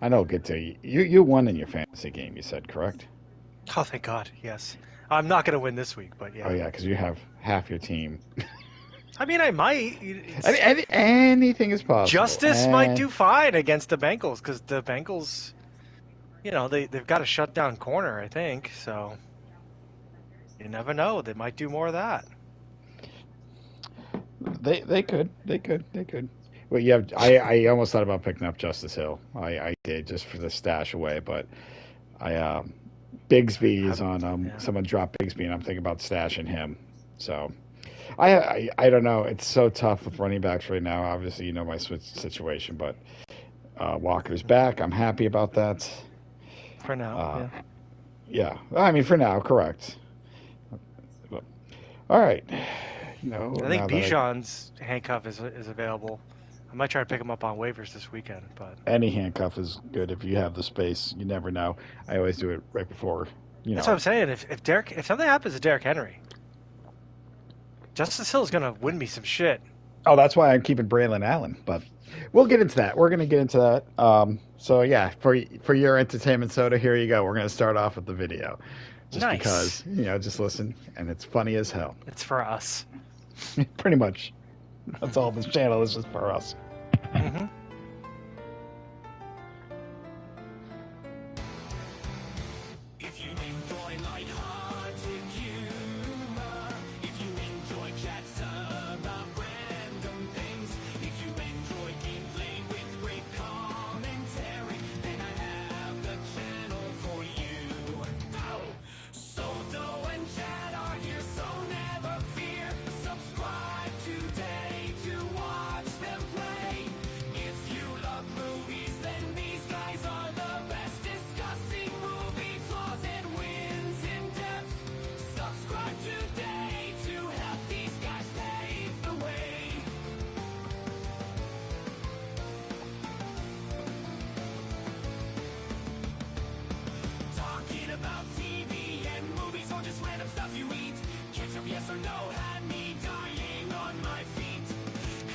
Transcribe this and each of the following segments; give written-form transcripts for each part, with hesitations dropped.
I know. Good to you. You won in your fantasy game. You said correct. Oh, thank God. Yes. I'm not going to win this week, but Oh yeah. yeah, because you have half your team. I mean, I might. Anything is possible. Justice might do fine against the Bengals because the Bengals, they've got a shutdown corner, I think. So you never know. They might do more of that. They could. Well, you have. I almost thought about picking up Justice Hill. I did just for the stash away, but I Bigsby is on. Yeah. Someone dropped Bigsby, and I'm thinking about stashing him. So I don't know. It's so tough with running backs right now. Obviously, you know my switch situation, but Walker's back. I'm happy about that. For now, Uh, yeah. yeah, I mean for now, correct. But, all right. I think Now that Bijan's handcuff is available. I might try to pick him up on waivers this weekend, but any handcuff is good if you have the space. You never know. I always do it right before. that's what I'm saying. If something happens to Derrick Henry, Justice Hill is gonna win me some shit. Oh, that's why I'm keeping Braylon Allen. But we'll get into that. We're going to get into that. So yeah, for your entertainment, Soda, here you go. We're going to start off with the video, just Nice. because just listen, and it's funny as hell. It's for us. Pretty much, that's all this channel is just for us. Hmm. If you enjoy light-hearted humor, if you enjoy chats about random things, if you enjoy gameplay with great commentary, then I have the channel for you. Oh, Soto and Chad are here, so never fear. Subscribe today to watch them play. If you love movies, then these guys are the best, discussing movie flaws and wins in depth. Subscribe today to help these guys pave the way. Talking about TV and movies or just random stuff you eat. Ketchup, yes or no, had me dying on my feet.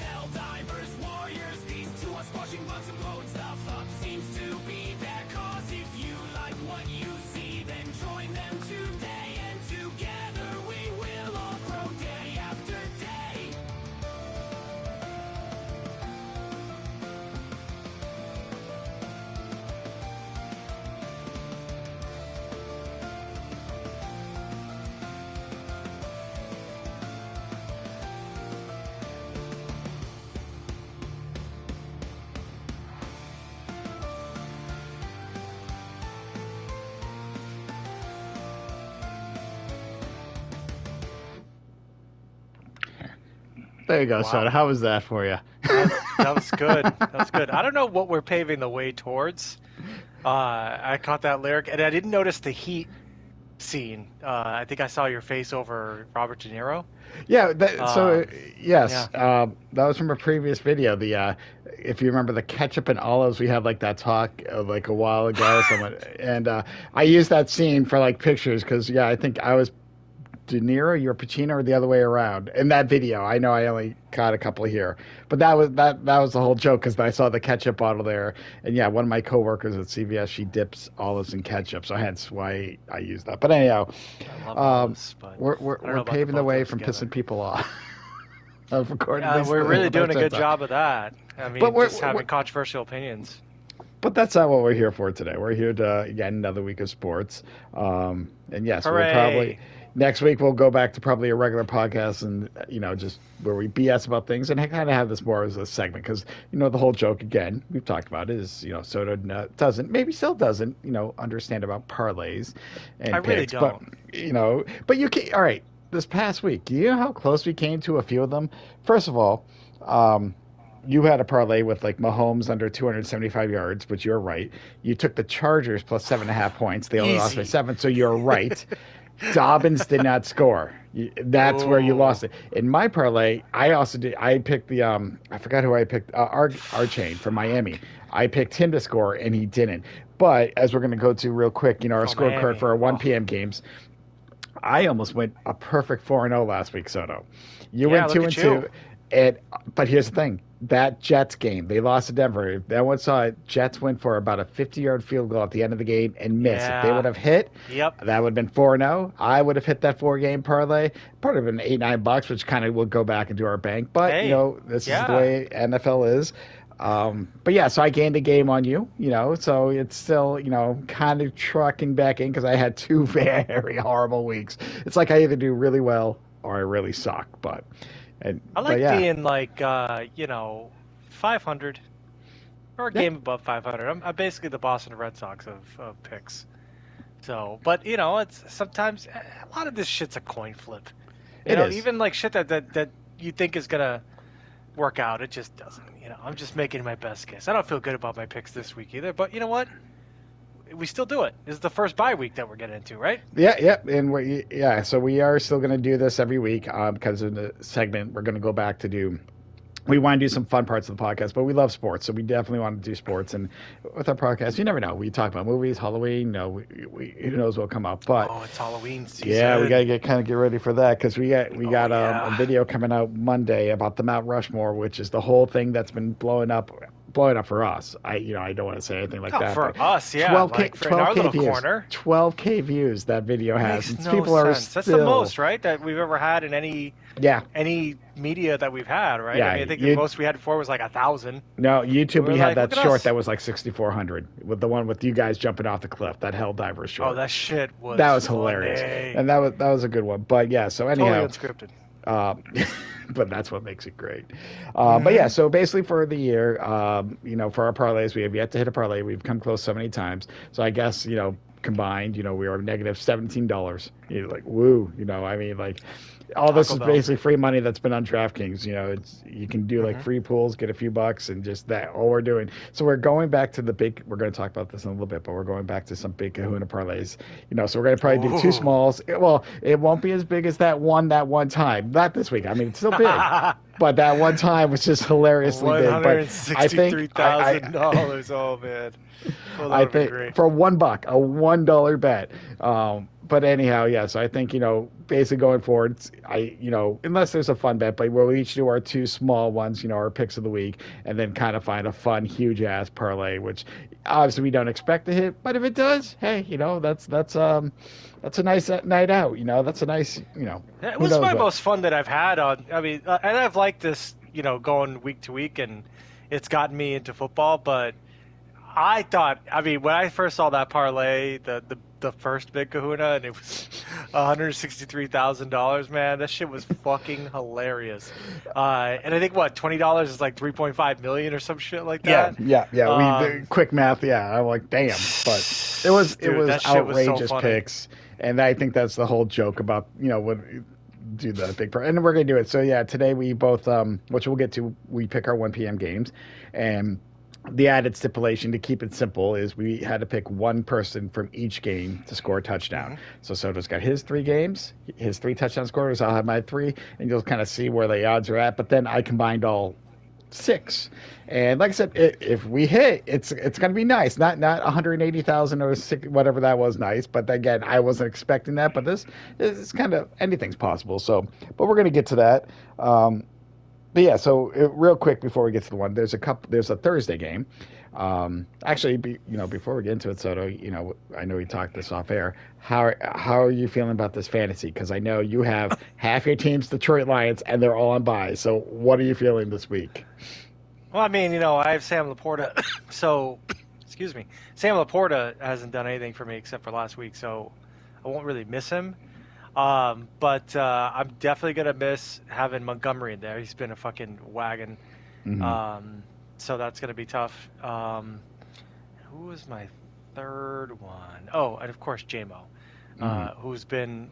Hell divers, warriors, these two are squashing bugs and blowing stuff up. Seems to be their cause. If you like what you see, then join them today. And together we will all grow day after day. There you go, Wow. Soda. How was that for you? That was good. That was good. I don't know what we're paving the way towards. I caught that lyric, and I didn't notice the Heat scene. I think I saw your face over Robert De Niro. Yeah. Um, Yes, yeah. that was from a previous video. The if you remember the ketchup and olives, we had like that talk like a while ago. Someone and I used that scene for like pictures because yeah, I think I was De Niro, you're Pacino, or the other way around in that video. I know I only caught a couple here, but that was the whole joke because I saw the ketchup bottle there, and yeah, one of my coworkers at CVS, she dips olives in ketchup, so hence why I used that. But anyhow, I love um, olives, but we're we're, I don't know we're about the paving the both of way them from together. pissing people off. According Yeah, at least we're really what I doing a good said. job of that. I But mean, we're, just we're having controversial opinions. but that's not what we're here for today. We're here to again another week of sports. And yes, we'll probably Hooray! next week we'll go back to probably a regular podcast and just where we BS about things and kind of have this more as a segment because the whole joke again we've talked about is Soto doesn't maybe still doesn't understand about parlays I and really picks, but don't. but you can all right. This past week, do you know how close we came to a few of them? First of all, you had a parlay with like Mahomes under 275 yards, which you're right. You took the Chargers plus 7.5 points. They only lost by Easy. 7, so you're right. Dobbins did not score. That's where you Oh, lost it. In my parlay, I also did. I picked the I forgot who I picked. Archain from Miami. I picked him to score, and he didn't. But as we're going to go to real quick, our oh, scorecard Miami. for our Oh, 1 p.m. games. I almost went a perfect 4-0 last week, Soto. You yeah. went Look two at and you. two, and but here's the thing: that Jets game, they lost to Denver. That one saw it. Jets went for about a 50-yard field goal at the end of the game and missed. If they Yeah. would have hit, Yep. that would have been 4-0. I would have hit that 4-game parlay. Part of an 8-9 bucks, which kind of will go back into our bank. But Hey. this is the Yeah. way NFL is. But yeah, so I gained a game on you, so it's still, kind of trucking back in because I had two very horrible weeks. It's like I either do really well or I really suck. But I like yeah. being like 500 or a Yeah. game above 500. I'm basically the Boston Red Sox of picks. So, but it's sometimes a lot of this shit's a coin flip. It is. Even like shit that you think is gonna work out, it just doesn't. I'm just making my best guess. I don't feel good about my picks this week either, but you know what? We still do it. This is the first bye week that we're getting into, right? Yeah, and so we are still going to do this every week because of the segment. We're going to go back to do. We want to do some fun parts of the podcast, but we love sports, so we definitely want to do sports. And with our podcast, you never know. We talk about movies, Halloween. Who knows what'll come up? But It's Halloween season. yeah, we gotta get ready for that because we got yeah. a video coming out Monday about the Mount Rushmore, which is the whole thing that's been blowing up for us. I don't want to say anything like that. For but us, yeah. 12K, in our little views. corner. 12K views that video has. Makes And no people are sense. That's still, the most, right? That we've ever had in any media that we've had, right? Yeah, I think the most we had before was like 1,000. No, YouTube. We We were had like, that look at short us. that was like 6,400 with the one with you guys jumping off the cliff. That hell diver short. Oh, that shit was. That was funny. hilarious, and that was a good one. But yeah, so anyhow. Totally unscripted. But that's what makes it great. But yeah, so basically for the year, for our parlays, we have yet to hit a parlay. We've come close so many times. So I guess, combined, we are negative $17. Like, woo, like all this Taco is Bell. basically free money that's been on DraftKings. You can do like free pools, get a few bucks, and just that all we're doing. So we're going back to we're going to talk about this in a little bit, but we're going back to some big kahuna parlays. So we're going to probably do two smalls. Well, it won't be as big as that one time. Not this week. I mean, it's still big. But that one time was just hilariously big. But I think $163,000. Oh man. Well, that I would be think great. for $1, a $1 bet. But anyhow, yeah. So I think basically going forward, unless there's a fun bet, but we'll each do our two small ones, our picks of the week, and then kind of find a fun, huge ass parlay, which obviously we don't expect to hit, but if it does, hey, that's a nice night out. That's a nice, It was my most fun that I've had on. I mean, and I've liked this, going week to week, and it's gotten me into football. But I thought, when I first saw that parlay, the first big kahuna, and it was $163,000, man, that shit was fucking hilarious. And I think $20 is like 3.5 million or some shit like that. Yeah. We quick math. Yeah, I'm like, damn, but it was that shit was so outrageous funny. picks, and I think that's the whole joke about when do the big and we're gonna do it. So yeah, today we both which we'll get to. We pick our 1 p.m. games, and the added stipulation to keep it simple is we had to pick one person from each game to score a touchdown. So Soto's got his 3 games, his 3 touchdown scorers. I'll have my 3, and you'll kind of see where the odds are at. But then I combined all 6, and like I said, if we hit, it's going to be nice. Not 180,000 or 6, whatever that was, nice. But again, I wasn't expecting that. But this is kind of anything's possible. So, but we're going to get to that. But yeah, so real quick before we get to the one, there's a Thursday game. Actually, before we get into it, Soto, I know we talked this off air. How are you feeling about this fantasy? Because I know you have half your team's Detroit Lions, and they're all on bye. So what are you feeling this week? Well, I have Sam Laporta, so excuse me. Sam Laporta hasn't done anything for me except for last week, so I won't really miss him. But I'm definitely gonna miss having Montgomery in there. He's been a fucking wagon. So that's gonna be tough. Who was my third one? Oh, and of course JMO, who's been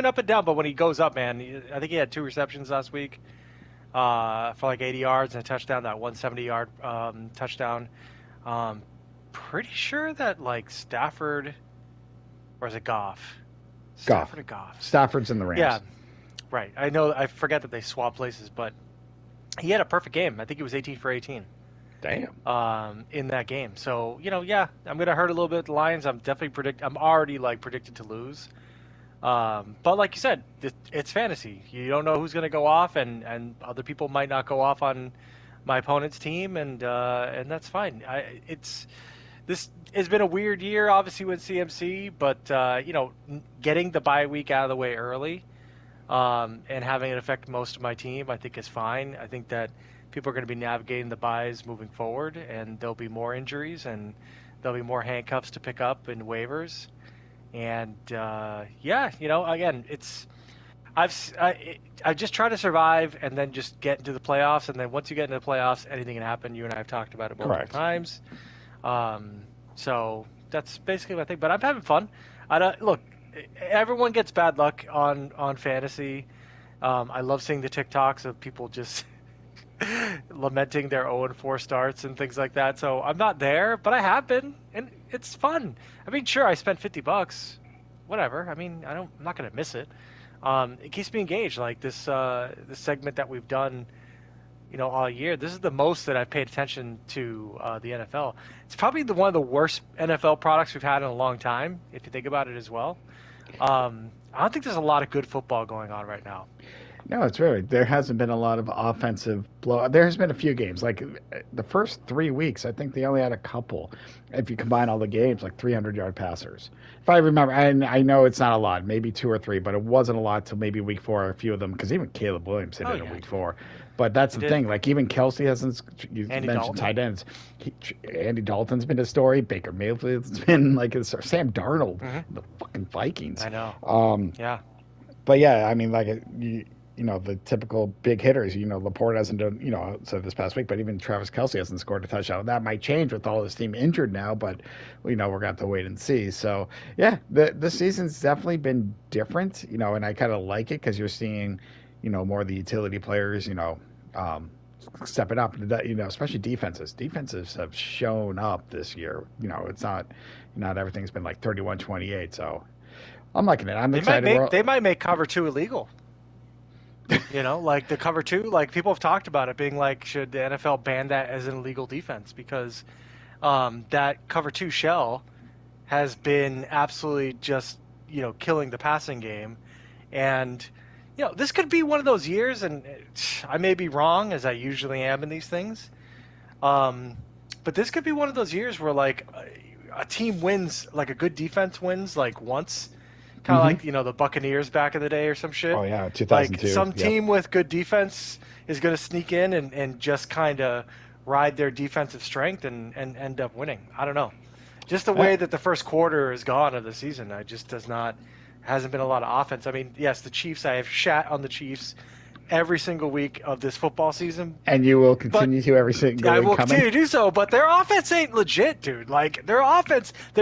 up and down, but when he goes up, man, I think he had 2 receptions last week for like 80 yards and a touchdown. That 170-yard touchdown. Pretty sure that like Stafford, or is it Goff? Stafford or Goff? Stafford's in the Rams. Yeah, right. I know. I forget that they swap places, but he had a perfect game. I think he was 18 for 18. Damn. In that game. So yeah, I'm gonna hurt a little bit the Lions. I'm already like predicted to lose. But like you said, it's fantasy. You don't know who's gonna go off, and other people might not go off on my opponent's team, and that's fine. This has been a weird year, obviously with CMC, but getting the bye week out of the way early, and having it affect most of my team, I think is fine. I think that people are going to be navigating the buys moving forward, and there'll be more injuries, and there'll be more handcuffs to pick up in waivers. And again, I just try to survive and then just get into the playoffs, and then once you get into the playoffs, anything can happen. You and I have talked about it multiple Correct. times. So that's basically my thing. But I'm having fun. I don't look. Everyone gets bad luck on fantasy. I love seeing the TikToks of people just lamenting their 0-4 starts and things like that. So I'm not there, but I have been, and it's fun. I mean, sure, I spent $50, whatever. I mean, I'm not gonna miss it. It keeps me engaged. Like this segment that we've done, all year. This is the most that I've paid attention to the NFL. It's probably one of the worst NFL products we've had in a long time, if you think about it as well. I don't think there's a lot of good football going on right now. No, it's really there hasn't been a lot of offensive blow. There has been a few games, like the first 3 weeks. I think they only had a couple, if you combine all the games, like 300-yard passers. If I remember, and I know it's not a lot, maybe 2 or 3, but it wasn't a lot till maybe week 4. A few of them, because even Caleb Williams hit it in week 4. But that's the thing. Like even Kelsey hasn't. You Andy mentioned Dalton. tight ends. Andy Dalton's been a story. Baker Mayfield's been like Sam Darnold, the fucking Vikings. I know. Yeah. But yeah, I mean, like the typical big hitters. Laporte hasn't done, so this past week, but even Travis Kelce hasn't scored a touchdown. That might change with all his team injured now, but we're going to have to wait and see. So yeah, this season's definitely been different, and I kind of like it because you're seeing, more of the utility players, stepping up, especially defenses. Defenses have shown up this year. It's not everything's been like 31-28. So I'm liking it. I'm excited. They might make cover 2 illegal. Like the cover 2, like people have talked about it being like, should the NFL ban that as an illegal defense? Because that cover 2 shell has been absolutely just, killing the passing game. And, this could be one of those years, and I may be wrong, as I usually am in these things. But this could be one of those years where, like, a team wins, like a good defense wins, like once. Kind of like, the Buccaneers back in the day or some shit. Oh, yeah, 2002. Like some team with good defense is going to sneak in and just kind of ride their defensive strength and end up winning. I don't know. Just the way that the first quarter is gone of the season, hasn't been a lot of offense. I mean, yes, the Chiefs, I have shat on the Chiefs every single week of this football season. And you will continue to every single week. I will continue to do so, but their offense ain't legit, dude. Like, their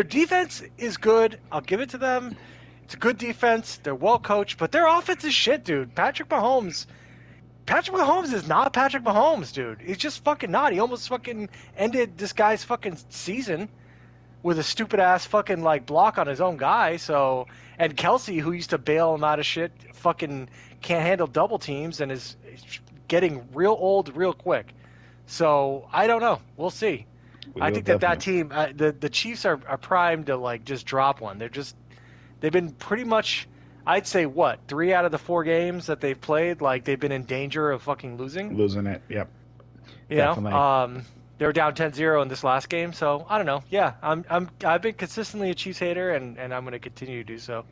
defense is good. I'll give it to them. It's a good defense. They're well coached, but their offense is shit, dude. Patrick Mahomes is not Patrick Mahomes, dude. He's just fucking not. He almost fucking ended this guy's fucking season with a stupid ass fucking like block on his own guy. So, and Kelsey, who used to bail him out of shit, fucking can't handle double teams and is getting real old real quick. So I don't know. We'll see. I think that team, the Chiefs are primed to like just drop one. They've been pretty much, I'd say, 3 out of the 4 games that they've played, like they've been in danger of fucking losing. Losing it, yep. Definitely. They were down 10-0 in this last game, so I don't know. Yeah, I've been consistently a Chiefs hater, and I'm going to continue to do so.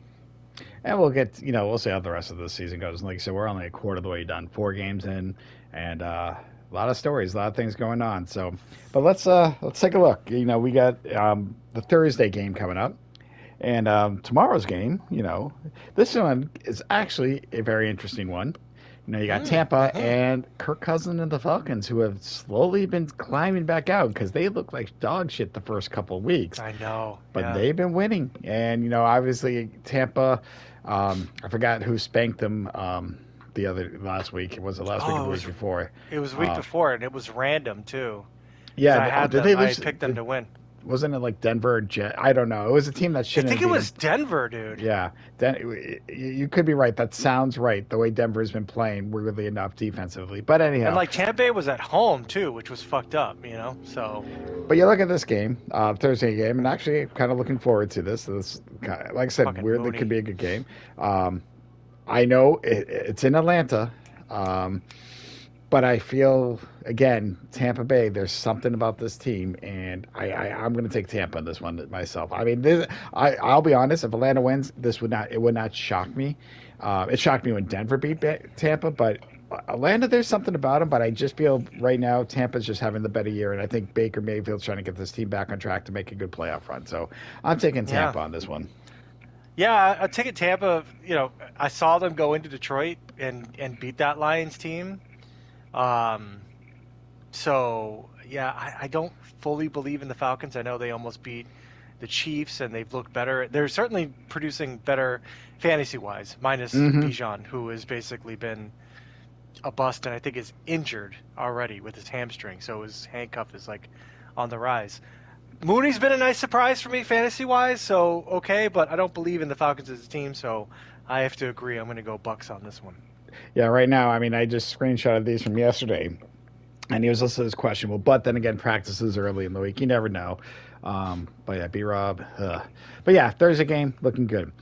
And we'll get, we'll see how the rest of the season goes. And like I said, we're only a quarter of the way done, 4 games in, and a lot of stories, a lot of things going on. So, but let's take a look. We got the Thursday game coming up. And tomorrow's game, this one is actually a very interesting one. You got Tampa and Kirk Cousins and the Falcons, who have slowly been climbing back out because they look like dog shit the first couple of weeks. I know. But they've been winning. And, obviously Tampa, I forgot who spanked them last week. Was it last week or the week before? It was the week before, and it was random, too. Yeah. I picked them to win. Wasn't it like Denver or Jet? I don't know. It was a team that shouldn't. I think it was Denver, dude. Yeah, you could be right. That sounds right. The way Denver's been playing, weirdly enough, defensively. But anyhow, and like Tampa Bay was at home too, which was fucked up, So. But you look at this game, Thursday game, and actually, kind of looking forward to this. Like I said, fucking weirdly Mooney. could be a good game. I know it's in Atlanta. But I feel again, Tampa Bay. There's something about this team, and I'm going to take Tampa on this one myself. I mean, I'll be honest. If Atlanta wins, it would not shock me. It shocked me when Denver beat Tampa, but Atlanta, there's something about them. But I just feel right now Tampa's just having the better year, and I think Baker Mayfield's trying to get this team back on track to make a good playoff run. So I'm taking Yeah. Tampa on this one. Yeah, I take it Tampa. I saw them go into Detroit and beat that Lions team. Um, so yeah, I don't fully believe in the Falcons. I know they almost beat the Chiefs and they've looked better. They're certainly producing better fantasy wise, minus Hmm. Bijan, who has basically been a bust and I think is injured already with his hamstring. So his handcuff is like on the rise. Mooney's been a nice surprise for me fantasy wise, so okay, but I don't believe in the Falcons as a team, so I have to agree. I'm going to go Bucks on this one. Yeah, right now, I mean, I just screenshotted these from yesterday, and he was listed as questionable. But then again, practices early in the week. You never know. But yeah, B Rob. But yeah, Thursday game looking good.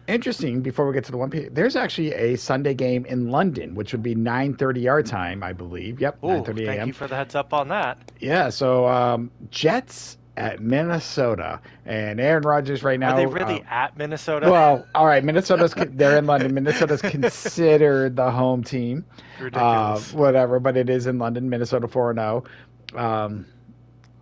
Interesting. Before we get to the 1 p, there's actually a Sunday game in London, which would be 9:30 our time, I believe. Yep, Ooh, 9:30 thank you a.m. for the heads up on that. Yeah. So Jets at Minnesota, and Aaron Rodgers right Are now. they really at Minnesota? Well, all right. They're in London. Minnesota's considered the home team, Ridiculous. whatever. But it is in London. Minnesota 4-0. Um,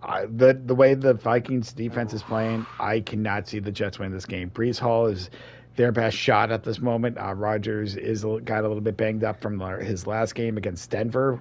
the way the Vikings defense is playing, I cannot see the Jets win this game. Brees Hall is their best shot at this moment. Rodgers got a little bit banged up from his last game against Denver.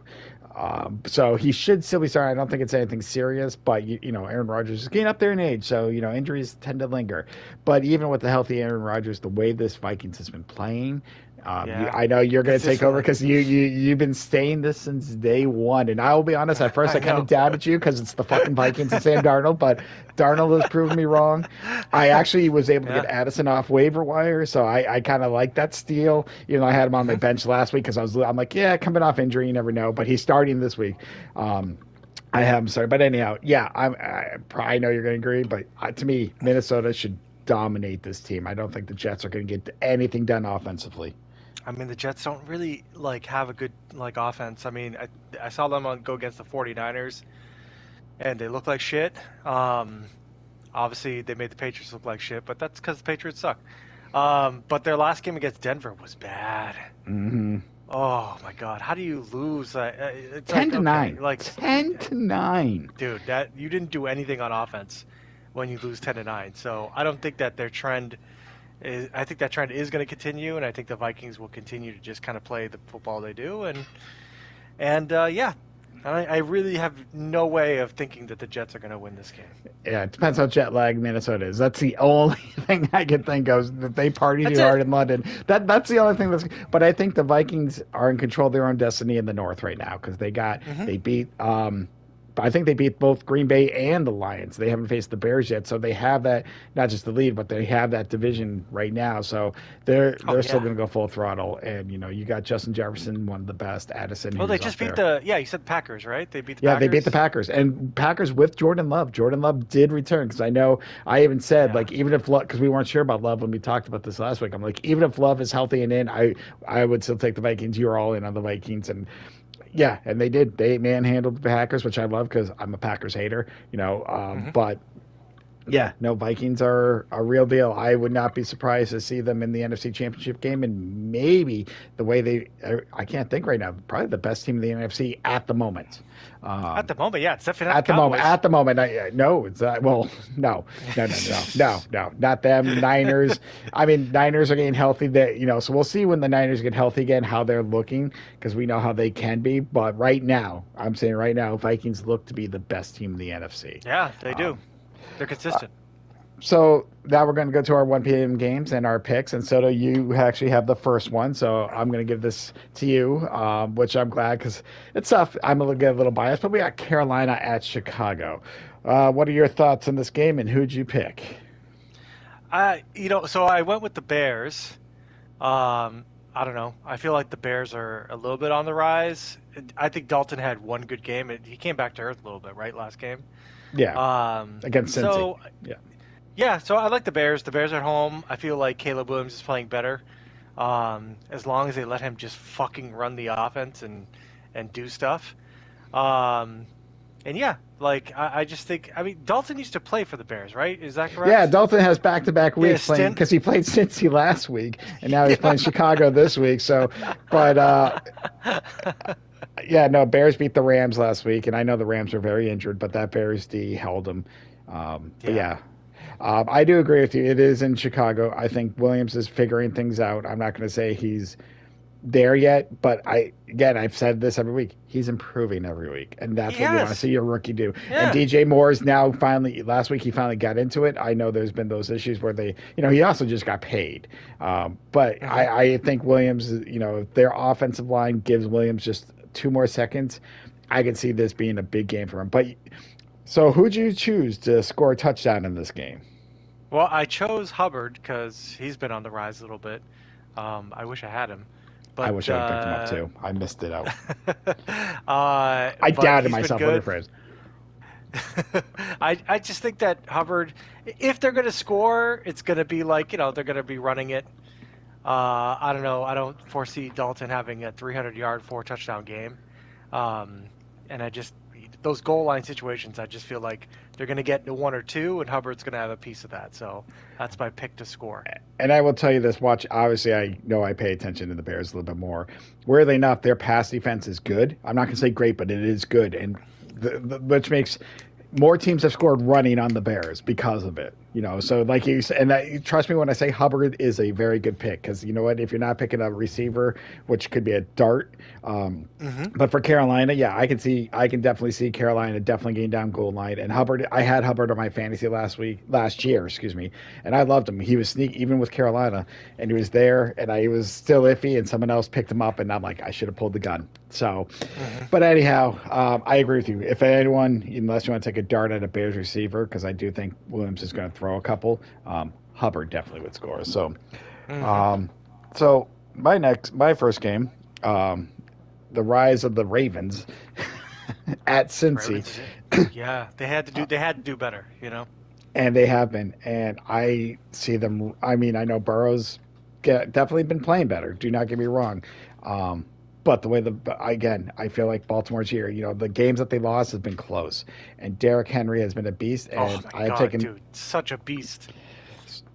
So he should still be starting. I don't think it's anything serious, but Aaron Rodgers is getting up there in age, so injuries tend to linger. But even with the healthy Aaron Rodgers, the way this Vikings has been playing, Yeah. I know you're going to take over Consistently. because you've been saying this since day one. And I will be honest, at first I I kind know. of doubted you because it's the fucking Vikings and Sam Darnold, but Darnold has proven me wrong. I actually was able to Yeah. get Addison off waiver wire, so I kind of like that steal. I had him on my Mhm. bench last week because I'm like, yeah, coming off injury, you never know, but he's starting this week. I have him started, but anyhow, yeah, I know you're going to agree, but to me, Minnesota should dominate this team. I don't think the Jets are going to get anything done offensively. I mean, the Jets don't really have a good offense. I mean, I saw them go against the 49ers and they look like shit. Obviously they made the Patriots look like shit, but that's because the Patriots suck. But their last game against Denver was bad. Mm-hmm. Oh my God, how do you lose? It's 10 like to okay, 9. 10 to 9. dude, that you didn't do anything on offense when you lose 10-9. So I don't think that their trend is. I think that trend is going to continue, and I think the Vikings will continue to just kind of play the football they do, and yeah, I really have no way of thinking that the Jets are going to win this game. Yeah, it depends how jet lagged Minnesota is. That's the only thing I can think of, is that they party That's too hard it. in London. That's the only thing that's. But I think the Vikings are in control of their own destiny in the North right now because Hmm. they beat. I think they beat both Green Bay and the Lions. They haven't faced the Bears yet, so they have that, not just the lead, but they have that division right now. So Oh they're still yeah. going to go full throttle. And you got Justin Jefferson, one of the best. Addison, Oh, they who's up just beat there. the. Yeah, you said the Packers, right? They beat the Yeah, they beat Packers. the Packers, and Packers with Jordan Love. Jordan Love did return because I know I even said, Yeah. like, even if Love, because we weren't sure about Love when we talked about this last week. I'm like, even if Love is healthy and in, I would still take the Vikings. You're all in on the Vikings, and yeah, and they did. They manhandled the Packers, which I love because I'm a Packers hater. Hmm. But yeah, no, Vikings are a real deal. I would not be surprised to see them in the NFC Championship game, and maybe the way I can't think right now, probably the best team in the NFC at the moment. At Um, the moment, yeah, it's definitely not the Cowboys. at the moment, no, it's well, no, no, no, no, no, no, not them. Niners. I mean, Niners are getting healthy. So we'll see when the Niners get healthy again, how they're looking, because we know how they can be. But right now, I'm saying right now, Vikings look to be the best team in the NFC. Yeah, they do. Um, They're consistent. so now we're going to go to our 1 p.m. games and our picks. And Soto, you actually have the first one. So I'm going to give this to you, which I'm glad because it's tough. I'm going to get a little biased, but we got Carolina at Chicago. What are your thoughts on this game and who'd you pick? So I went with the Bears. I don't know. I feel like the Bears are a little bit on the rise. I think Dalton had one good game. He came back to earth a little bit, right, last game. Yeah, against Cincy. So Yeah. yeah, so I like the Bears. The Bears are at home. I feel like Caleb Williams is playing better. As long as they let him just fucking run the offense and do stuff. And yeah, like I just think, I mean, Dalton used to play for the Bears, right? Is that Yeah, correct? Dalton has back-to-back Yeah, weeks playing stint. because he played Cincy last week, and now he's playing Yeah. Chicago this week. So, but yeah, no, Bears beat the Rams last week, and I know the Rams are very injured, but that Bears D held them. But Yeah. yeah, I do agree with you. It is in Chicago. I think Williams is figuring things out. I'm not going to say he's there yet, but I've said this every week. He's improving every week, and He that's what you want to has. see your rookie do. And Yeah. DJ Moore is now finally. Last week he finally got into it. I know there's been those issues where he also just got paid. But Hmm. I think Williams, if their offensive line gives Williams just 2 more seconds, I can see this being a big game for him. But so who'd you choose to score a touchdown in this game? Well, I chose Hubbard because he's been on the rise a little bit. I wish I had him, I but wish I would have picked him up too. I missed it out. I but doubted he's been myself with the good. phrase. I just think that Hubbard, if they're going to score, it's going to be like, they're going to be running it. I don't know. I don't foresee Dalton having a 300-yard, 4-touchdown game. Um, and those goal line situations, I just feel like they're going to get to 1 or 2, and Hubbard's going to have a piece of that. So that's my pick to score. And I will tell you this: obviously, I know I pay attention to the Bears a little bit more. Weirdly enough, their pass defense is good. I'm not going to say great, but it is good, and which makes more teams have scored running on the Bears because of it. So like you said, and trust me when I say Hubbard is a very good pick because you know what? If you're not picking a receiver, which could be a dart, Hmm. but for Carolina, yeah, I can definitely see Carolina definitely getting down goal line. And Hubbard, I had Hubbard on my fantasy last year, excuse me, and I loved him. He was sneak even with Carolina, and he was there, and I was still iffy, and someone else picked him up, and I'm like, I should have pulled the gun. So, Hmm. but anyhow, I agree with you. If anyone, unless you want to take a dart at a Bears receiver, because I do think Williams is going to throw a couple, Hubbard definitely would score. So, Hmm. um, my first game, the rise of the Ravens at Cincy, Ravens, yeah, they had to do better. and they have been, and I see them. I mean, I know Burrow's definitely been playing better. Do not get me wrong. But the way I feel like Baltimore's year, the games that they lost have been close, and Derrick Henry has been a beast, Oh and my I have God, taken. dude, such a beast.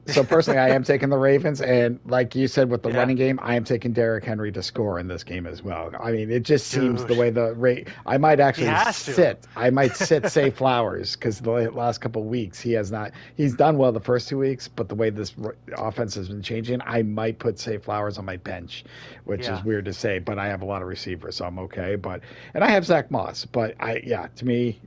So personally, I am taking the Ravens, and like you said with the Yeah, running game, I am taking Derrick Henry to score in this game as well. I mean, it just seems the dude, way the rate. I might he actually has to. sit. I might sit say Flowers because the last couple of weeks he has not. He's done well the first 2 weeks, but the way this offense has been changing, I might put say Flowers on my bench, which is Yeah, weird to say, but I have a lot of receivers, so I'm okay. And I have Zach Moss, but to me,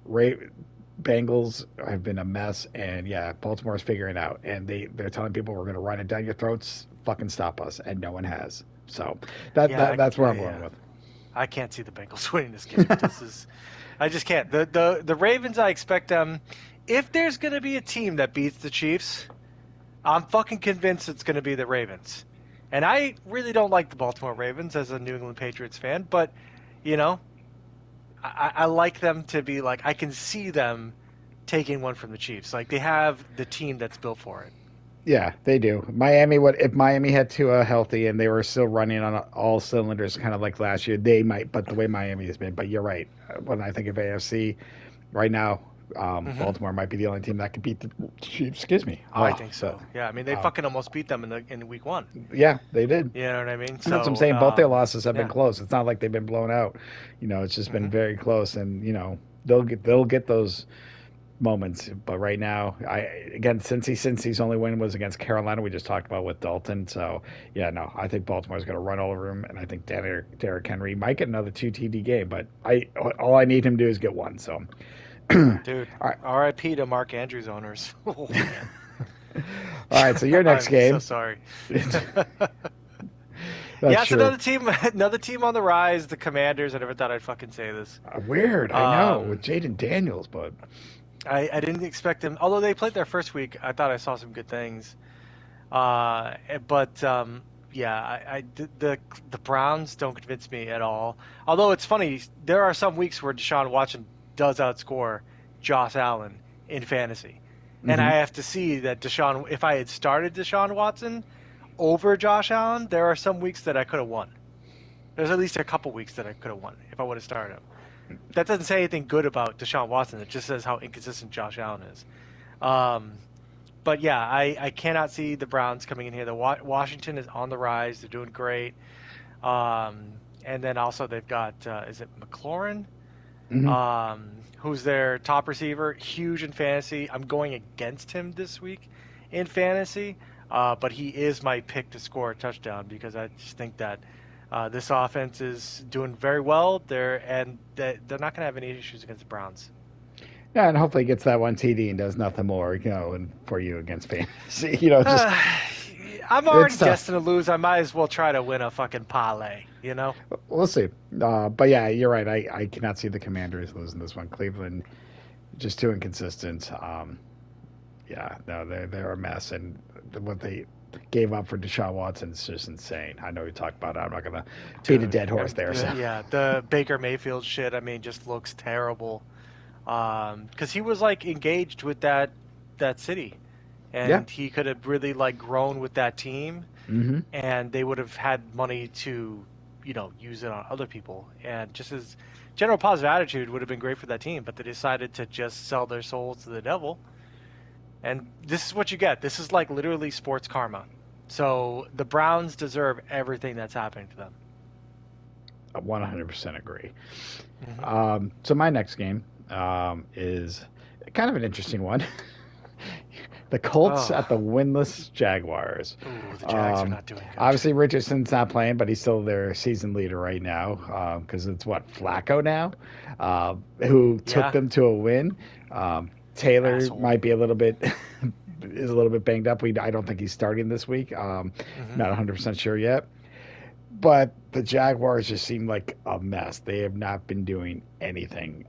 Bengals have been a mess, and yeah, Baltimore's figuring it out, and they're telling people we're going to run it down your throats, fucking stop us, and no one has. So that's where I'm going yeah. with. I can't see the Bengals winning this game. I just can't. The Ravens, I expect them. If there's gonna be a team that beats the Chiefs, I'm fucking convinced it's gonna be the Ravens. And I really don't like the Baltimore Ravens as a New England Patriots fan, but you know, I like them to be like, I can see them taking one from the Chiefs. Like they have the team that's built for it. Yeah, they do. Miami, what if Miami had Tua healthy and they were still running on all cylinders, kind of like last year? They might, but the way Miami has been. But you're right. When I think of AFC right now, Hmm. Baltimore might be the only team that could beat the Chiefs. Excuse me. I Oh, think but so. Yeah, I mean they fucking almost beat them in week 1. yeah, they did. You know what I mean? That's what I'm So saying. Both their losses have been yeah. close. It's not like they've been blown out. It's just been Hmm. very close, and they'll get those moments. But right now, Cincy's only win was against Carolina. We just talked about with Dalton. So yeah, no, I think Baltimore's going to run all over him, and I think Derrick Henry might get another 2 TD game. But all I need him to do is get one. So all Dude, right, R.I.P. to Mark Andrews owners. Oh man, all right. So your next I'm so game. sorry. That's Yeah, it's true. another team, another team on the rise. The Commanders. I never thought I'd fucking say this. Weird, I know, with Um, Jaden Daniels, but I didn't expect them. Although they played their first week, I thought I saw some good things. But yeah, the Browns don't convince me at all. Although it's funny, there are some weeks where Deshaun Watson does outscore Josh Allen in fantasy, and hmm I have to see that Deshaun. If I had started Deshaun Watson over Josh Allen, there are some weeks that I could have won. There's at least a couple weeks that I could have won if I would have started him. That doesn't say anything good about Deshaun Watson. It just says how inconsistent Josh Allen is. Um, but yeah, I cannot see the Browns coming in here. The Washington is on the rise. They're doing great. And then also they've got is it McLaurin? Who's their top receiver? Huge in fantasy. I'm going against him this week in fantasy, but he is my pick to score a touchdown because I just think that this offense is doing very well. They're not going to have any issues against the Browns. Yeah, and hopefully he gets that one TD and does nothing more, and for you against fantasy, just. I'm already destined to lose. I might as well try to win a fucking parlay, We'll see. But yeah, you're right. I cannot see the Commanders losing this one. Cleveland, just too inconsistent. Yeah, no, they're a mess, and what they gave up for Deshaun Watson is just insane. I know we talked about it. I'm not gonna beat a dead horse there. So. Yeah, the Baker Mayfield shit. I mean, just looks terrible. Because he was like engaged with that city. And he could have really like grown with that team, and they would have had money to, use it on other people. And just his general positive attitude would have been great for that team. But they decided to just sell their souls to the devil. And this is what you get. This is like literally sports karma. So the Browns deserve everything that's happening to them. I 100% agree. So my next game is kind of an interesting one. The Colts at the winless Jaguars. Ooh, the Jags are not doing good. Obviously, Richardson's not playing, but he's still their season leader right now because it's Flacco now, who took them to a win. Taylor might be a little bit banged up. I don't think he's starting this week. Not 100% sure yet. But the Jaguars just seem like a mess. They have not been doing anything.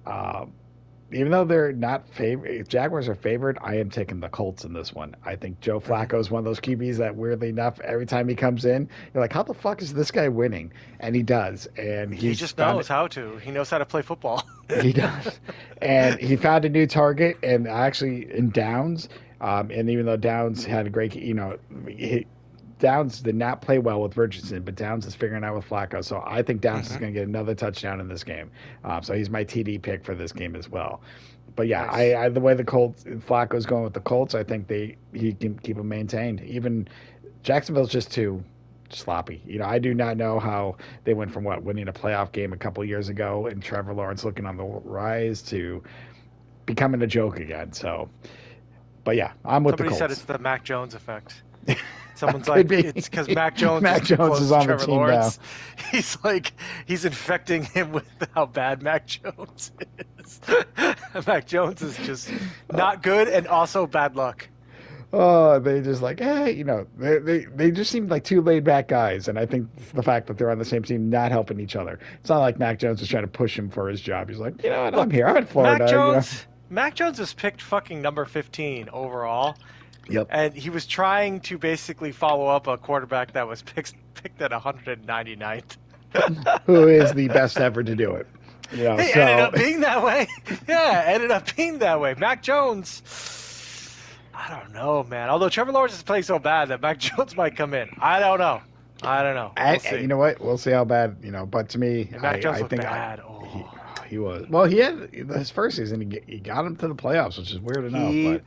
Even though they're not favored, if Jaguars are favored, I am taking the Colts in this one. I think Joe Flacco is one of those QBs that, weirdly enough, every time he comes in, you're like, how the fuck is this guy winning? And he does. And he just knows how to. He knows how to play football. He does. And he found a new target, and actually in Downs, and even though Downs had a great, Downs did not play well with Richardson, but Downs is figuring out with Flacco. So I think Downs is going to get another touchdown in this game. So he's my TD pick for this game as well. But yeah, nice. I the way the Colts, Flacco's going with the Colts, I think he can keep them maintained. Even Jacksonville's just too sloppy. I do not know how they went from winning a playoff game a couple years ago and Trevor Lawrence looking on the rise to becoming a joke again. So, but yeah, I'm with the Colts. Somebody said it's the Mac Jones effect. Someone's like, it's because Mac Jones is on Trevor the team Lawrence. Now. He's infecting him with how bad Mac Jones is. Mac Jones is just not good and also bad luck. Oh, they just they just seem like two laid back guys, and I think the fact that they're on the same team not helping each other. It's not like Mac Jones is trying to push him for his job. He's like, I'm here. I'm in Florida. Mac Jones was picked fucking number 15 overall. Yep. And he was trying to basically follow up a quarterback that was picked at 199th. Who is the best ever to do it. Ended up being that way. Yeah, ended up being that way. Mac Jones, I don't know, man. Although Trevor Lawrence is playing so bad that Mac Jones might come in. I don't know. We'll see. You know what? We'll see how bad, but to me, Mac Jones was bad. He was. Well, he had his first season. He got him to the playoffs, which is weird enough, but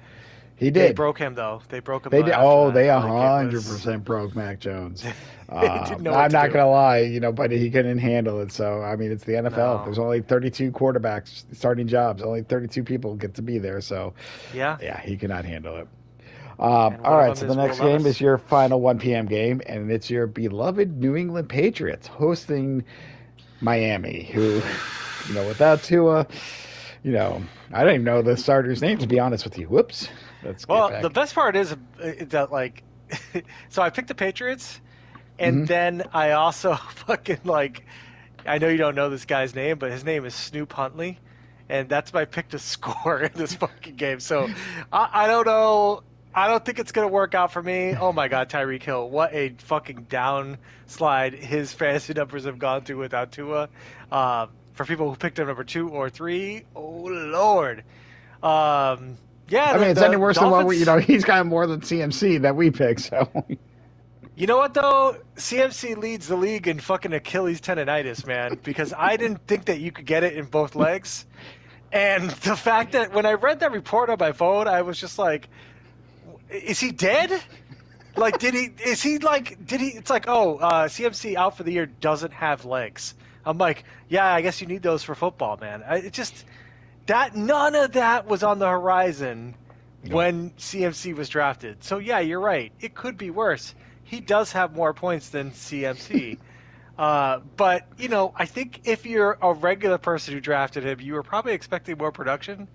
he did. They broke him, though. They broke him. They did. Oh, they 100% broke Mac Jones. I'm not going to lie, but he couldn't handle it. So, I mean, it's the NFL. No. There's only 32 quarterbacks starting jobs. Only 32 people get to be there. So, yeah, he cannot handle it. All right, so the next game is your final 1 p.m. game, and it's your beloved New England Patriots hosting Miami, who, without Tua, I don't even know the starter's name, to be honest with you. Whoops. The best part is that, so I picked the Patriots, and then I also fucking, I know you don't know this guy's name, but his name is Snoop Huntley, and that's my pick to score in this fucking game. So I don't know. I don't think it's going to work out for me. Oh, my God, Tyreek Hill. What a fucking downslide his fantasy numbers have gone through without Tua. For people who picked him number 2 or 3, oh, Lord. Yeah, it's any worse than what he's got more than CMC that we picked. So, You know what though? CMC leads the league in fucking Achilles tendonitis, man. Because I didn't think that you could get it in both legs, and the fact that when I read that report on my phone, I was just like, "Is he dead? Like, did he? Is he like? Did he? It's like, oh, CMC out for the year doesn't have legs." I'm like, yeah, I guess you need those for football, man. It just that none of that was on the horizon when CMC was drafted. So yeah, you're right. It could be worse. He does have more points than CMC. But, you know, I think if you're a regular person who drafted him, you were probably expecting more production.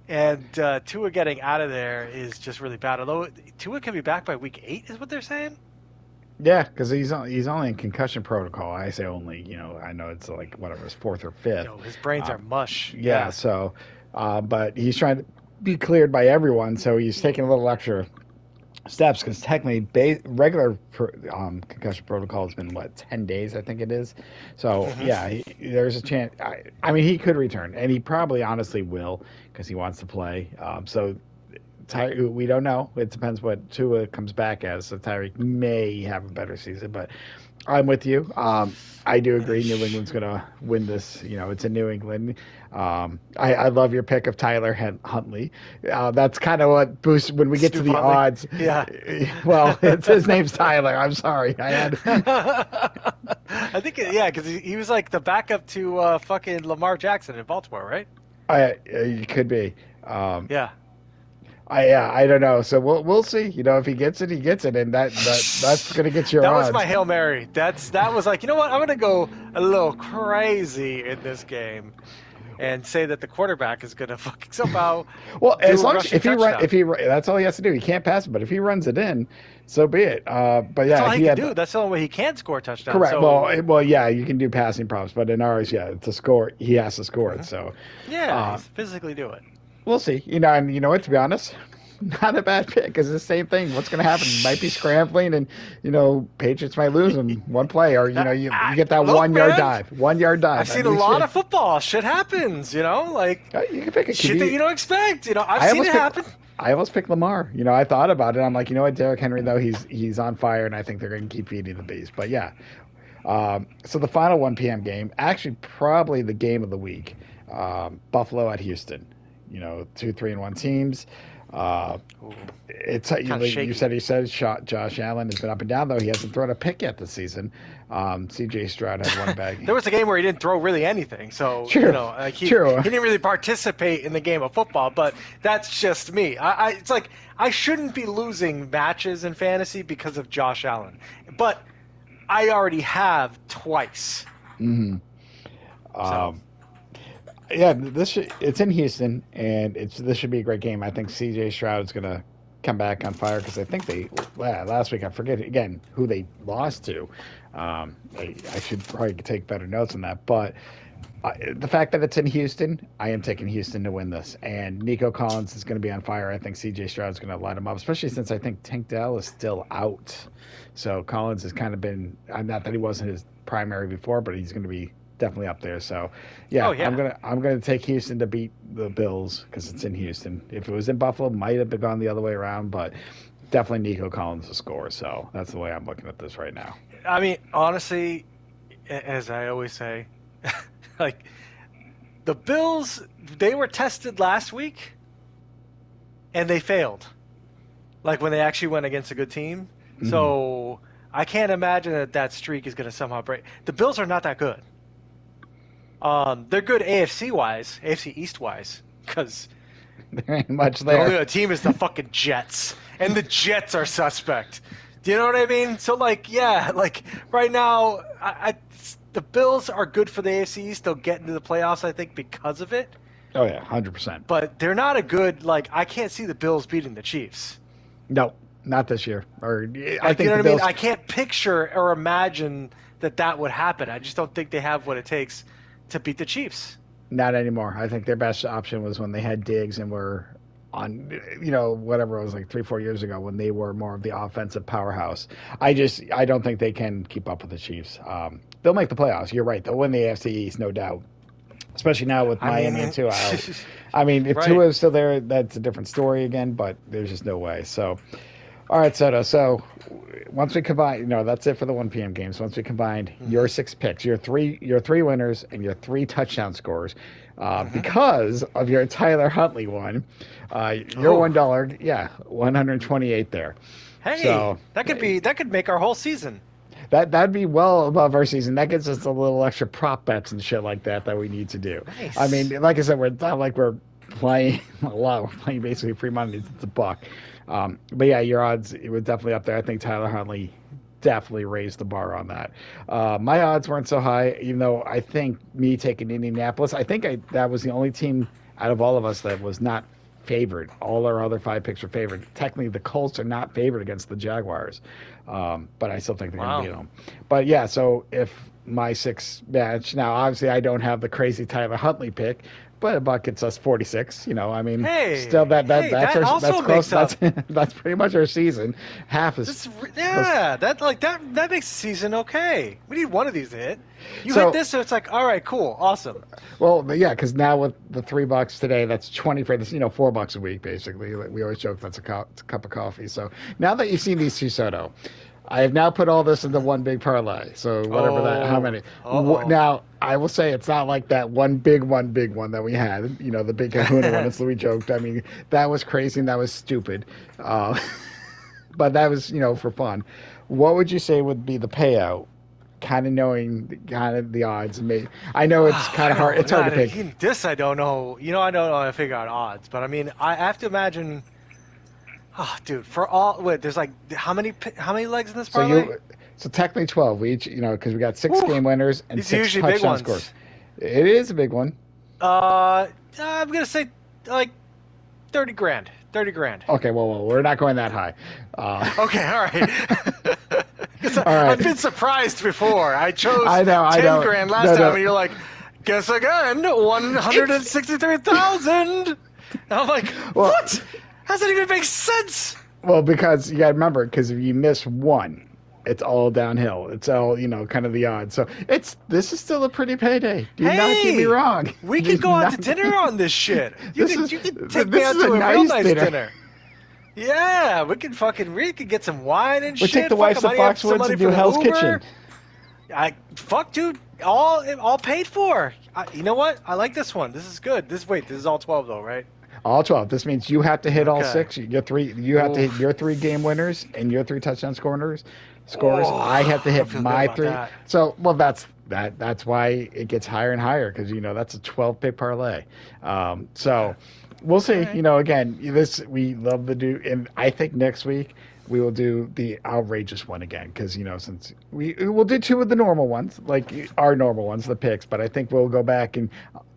And Tua getting out of there is just really bad. Although Tua can be back by week 8 is what they're saying. Yeah, because he's only in concussion protocol. I say only. You know, I know it's like whatever, his fourth or fifth. Yo, his brains are mush. Yeah. So, but he's trying to be cleared by everyone, so he's taking a little extra steps because technically regular concussion protocol has been 10 days, I think it is. So yeah, there's a chance. I mean, he could return, and he probably honestly will because he wants to play. So we don't know. It depends what Tua comes back as. So Tyreek may have a better season, but I'm with you. I do agree New England's going to win this. You know, it's in New England. I love your pick of Tyler Huntley. That's kind of what boosts when we get to the odds. Yeah. Well, his name's Tyler. I'm sorry. I had. I think, because he was like the backup to fucking Lamar Jackson in Baltimore, right? It could be. Yeah. I don't know. So we'll see. You know, if he gets it, he gets it, and that's gonna get your That odds. was my Hail Mary. That was like, you know what? I'm gonna go a little crazy in this game, and say that the quarterback is gonna fucking somehow. Well, as long as touchdown. if he that's all he has to do. He can't pass it, but if he runs it in, so be it. But yeah, that's all he can do. That's the only way he can score a touchdown. Correct. So, Well, yeah, you can do passing props, but in ours, yeah, to score, he has to score it. So yeah, physically do it. We'll see. You know, and you know what? To be honest, not a bad pick because it's the same thing. What's going to happen? You might be scrambling, and you know, Patriots might lose in one play, or you know, you get that 1 yard dive. 1 yard dive. I've seen a lot of football. Shit happens. You know, like you can pick a shit that you don't expect. You know, I've seen it happen. I almost picked Lamar. You know, I thought about it. I'm like, you know what, Derrick Henry though, he's on fire, and I think they're going to keep feeding the beast. But yeah. So the final 1 p.m. game, actually probably the game of the week, Buffalo at Houston. You know, 2 3-1 teams. It's you said Josh Allen has been up and down though. He hasn't thrown a pick yet this season. C.J. Stroud had one bag. There was a game where he didn't throw really anything, so True. You know, like he didn't really participate in the game of football. But that's just me. It's like I shouldn't be losing matches in fantasy because of Josh Allen, but I already have twice. Mm-hmm. Yeah, it's in Houston, and this should be a great game. I think C.J. Stroud is going to come back on fire because I think last week, I forget again who they lost to. I should probably take better notes on that, but the fact that it's in Houston, I am taking Houston to win this. And Nico Collins is going to be on fire. I think C.J. Stroud is going to light him up, especially since I think Tank Dell is still out. So Collins has kind of been, not that he wasn't his primary before, but he's going to be definitely up there. So yeah. I'm gonna take Houston to beat the Bills because it's in Houston. If it was in Buffalo, might have gone the other way around, but definitely Nico Collins to score. So that's the way I'm looking at this right now. I mean, honestly, as I always say, like the Bills, they were tested last week and they failed. Like when they actually went against a good team. Mm-hmm. So I can't imagine that streak is going to somehow break. The Bills are not that good. They're good AFC East wise, because there ain't much there. The only other team is the fucking Jets, and the Jets are suspect. Do you know what I mean? So right now, the Bills are good for the AFC East. They'll get into the playoffs, I think, because of it. Oh yeah, 100%. But they're not a good I can't see the Bills beating the Chiefs. No, not this year. I think you know what I mean? I can't picture or imagine that would happen. I just don't think they have what it takes to beat the Chiefs. Not anymore. I think their best option was when they had Diggs and were on, whatever it was, like 3-4 years ago when they were more of the offensive powerhouse. I don't think they can keep up with the Chiefs. They'll make the playoffs. You're right. They'll win the AFC East, no doubt. Especially now with Miami and Tua out. I mean, if Tua is still there, that's a different story again, but there's just no way. So, All right, Soto. So once we combine, that's it for the 1 p.m. games. Once we combined your 6 picks, your three winners, and your 3 touchdown scores, because of your Tyler Huntley one, your Oh. $1, yeah, 128 there. Hey, So that could make our whole season. that'd be well above our season. That gives us a little extra prop bets and shit like that we need to do. Nice. I mean, like I said, we're not like we're playing a lot. We're playing basically free money. It's a buck. But yeah, your odds it was definitely up there. I think Tyler Huntley definitely raised the bar on that. My odds weren't so high, even though I think me taking Indianapolis, that was the only team out of all of us that was not favored. All our other 5 picks were favored. Technically, the Colts are not favored against the Jaguars, but I still think they're going to beat them. But yeah, so if my 6 match now, obviously I don't have the crazy Tyler Huntley pick. But a buck gets us 46. I mean, still that's close. That's pretty much our season. Half is that makes the season okay. We need one of these to hit. You hit this, so it's like, all right, cool, awesome. Well, yeah, because now with the $3 today, that's 20 for this. $4 a week basically. Like, we always joke that's a cup of coffee. So now that you've seen these 2 Soto, I have now put all this into one big parlay. So whatever how many. Now, I will say it's not like that one big one that we had. The big kahuna one, as Louis joked. I mean, that was crazy and that was stupid. But that was, for fun. What would you say would be the payout? Kind of knowing the odds. And I know it's kind of hard. It's hard to pick. This I don't know. I don't know how to figure out odds. But I mean, I have to imagine... Oh, dude! there's like how many legs in this parlay? So technically 12. We each, because we got 6 game winners and These 6 usually touchdown big ones. scores. It is a big one. I'm gonna say like 30 grand. 30 grand. Okay, well, we're not going that high. Okay, all right. All right. I've been surprised before. I chose 10 grand last time, and you're like, guess again, 163,000. I'm like, what? How does that even make sense? Well, because you got to remember, because if you miss one, it's all downhill. It's all, kind of the odds. So this is still a pretty payday. Do not get me wrong. We could go out to dinner on this shit. You could take me out to a real nice dinner. Yeah, we could get some wine and shit. We take the wives to Foxwoods and do Hell's Kitchen. Dude, all paid for. You know what? I like this one. This is good. This is all 12 though, right? All 12. This means you have to hit all 6. You have to hit your 3 game winners and your 3 touchdown scores. I have to hit my 3. That. So, that's why it gets higher and higher, because that's a 12 pick parlay. So we'll see. Right. Again, we love to do, and I think next week we will do the outrageous one again, because since we'll do 2 of the normal ones, like our normal ones, the picks, but I think we'll go back and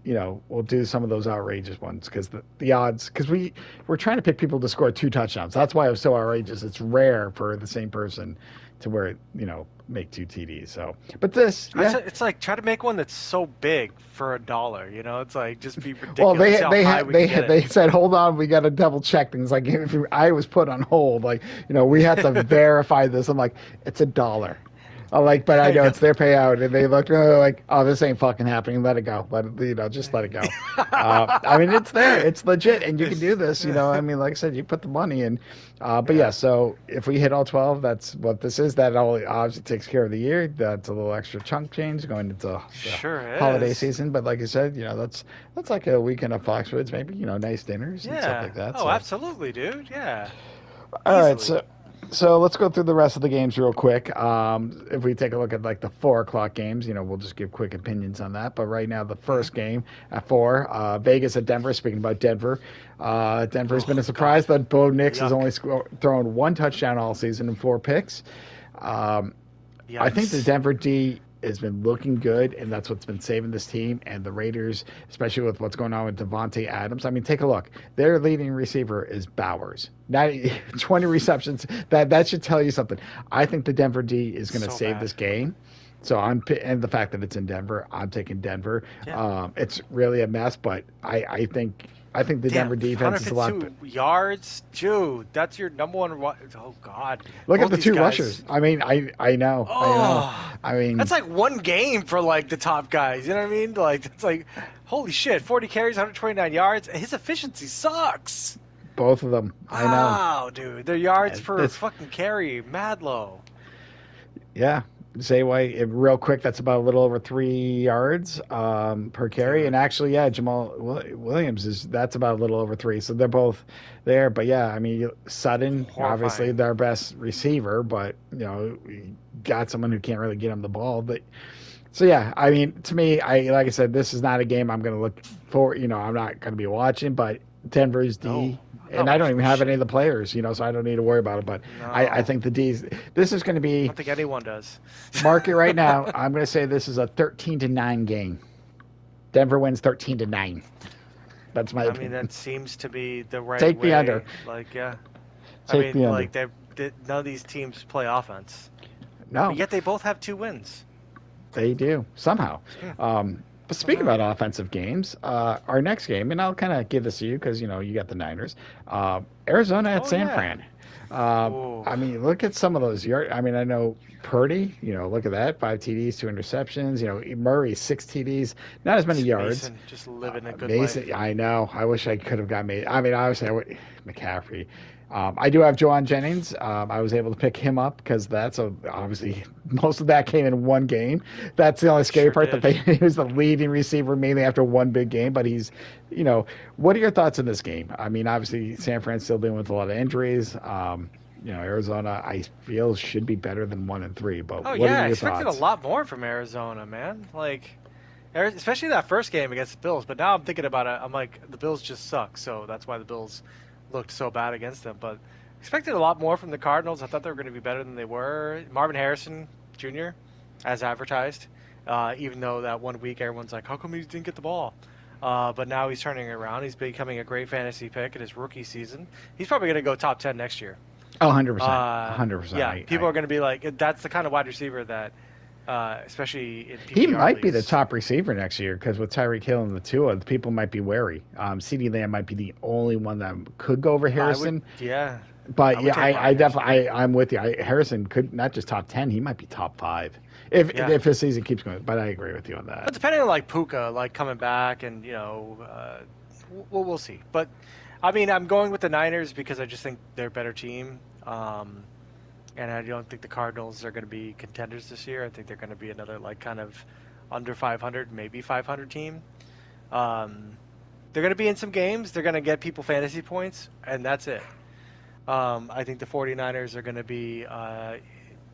we'll do some of those outrageous ones, because the odds, because we're trying to pick people to score 2 touchdowns. That's why it was so outrageous. It's rare for the same person to make 2 TDs. So, but it's like try to make one that's so big for $1. It's like just be ridiculous. Well, they said, hold on, we got to double check things. Like I was put on hold. Like we have to verify this. I'm like, it's $1. But I know it's their payout, and they look like, oh, this ain't fucking happening. Let it go. Just let it go. I mean, it's there. It's legit, and you can do this. I mean, like I said, you put the money in. But yeah, so if we hit all 12, that's what this is. That obviously takes care of the year. That's a little extra chunk change going into the holiday season. But like I said, that's like a weekend of Foxwoods, maybe, nice dinners and stuff like that. Oh, absolutely, dude. Yeah. All right, so let's go through the rest of the games real quick. If we take a look at the 4:00 games, we'll just give quick opinions on that. But right now, the first game at 4, Vegas at Denver. Speaking about Denver, Denver's been a surprise that Bo Nix has only thrown 1 touchdown all season and 4 picks. I think the Denver D has been looking good, and that's what's been saving this team. And the Raiders, especially with what's going on with Devontae Adams. I mean, take a look. Their leading receiver is Bowers. 20 receptions. That should tell you something. I think the Denver D is going to save this game. So and the fact that it's in Denver, I'm taking Denver. Yeah. It's really a mess, but I think the Denver defense is a lot better. Yards, dude. That's your number one. Oh God! Look at the 2 rushers. I mean, I know. I mean, that's like one game for the top guys. You know what I mean? It's like, holy shit! 40 carries, 129 yards. His efficiency sucks. Both of them. I know. Wow, dude. Their yards per This, fucking carry, mad low. yeah. Say why real quick. That's about a little over 3 yards per carry, Dude. and actually, yeah, Jamal Williams is that's about a little over 3. So they're both there. But yeah, I mean, Sutton obviously Horrifying. their best receiver, but we got someone who can't really get him the ball. But so yeah, I mean, to me, like I said, this is not a game I'm going to look for. I'm not going to be watching, but Denver's No. D, I'm not and I don't watching even this have any shit. of the players, so I don't need to worry about it. But I No. think the D's. This is going to I be don't think anyone does. market right now. I'm going to say this is a 13-9 game. Denver wins 13-9. That's my I mean, opinion. that seems to be the right Take the under. way. Like, yeah. I Take the mean, under. like, none of these teams play offense. But No, yet they both have 2 wins. they do somehow. But speaking Somehow. about offensive games, our next game, and I'll kind of give this to you because you got the Niners, Arizona at Oh, San yeah. Fran. Ooh. I mean, look at some of those yards. I mean, I know Purdy. Look at that, 5 TDs, 2 interceptions. Murray 6 TDs, not as many yards. Mason just living a good Mason, life. I know. I wish I could have got made. I mean, obviously, McCaffrey. I do have Joan Jennings. I was able to pick him up because obviously most of that came in one game. That's the only scary Sure part did. he was the leading receiver mainly after one big game. But what are your thoughts on this game? I mean, obviously San Fran's still dealing with a lot of injuries. Arizona, I feel should be better than 1-3. But Oh, what yeah. are I your expected a thoughts? lot more from Arizona, man. Like, especially that first game against the Bills. But now I'm thinking about it. I'm like, the Bills just suck. So that's why the Bills looked so bad against them. But expected a lot more from the Cardinals. I thought they were going to be better than they were. Marvin Harrison Jr., as advertised. Even though that one week everyone's like, how come he didn't get the ball? But now he's turning it around. He's becoming a great fantasy pick in his rookie season. He's probably going to go top 10 next year. Oh, 100%. 100%. Yeah, people are going to be like, that's the kind of wide receiver that, especially in He PPR might be the leagues. top receiver next year because with Tyreek Hill and the Tua, people might be wary. CeeDee Lamb might be the only one that could go over Harrison. Yeah. But I would yeah, take I Marvin definitely, I'm with you. Harrison could not just top 10, he might be top 5 Yeah. if his season keeps going. But I agree with you on But that. depending on like Puka, like coming back, and we'll see. But I mean, I'm going with the Niners because I just think they're a better team. And I don't think the Cardinals are going to be contenders this year. I think they're going to be another like kind of under 500, maybe 500 team. They're going to be in some games. They're going to get people fantasy points, and that's it. I think the 49ers are going to be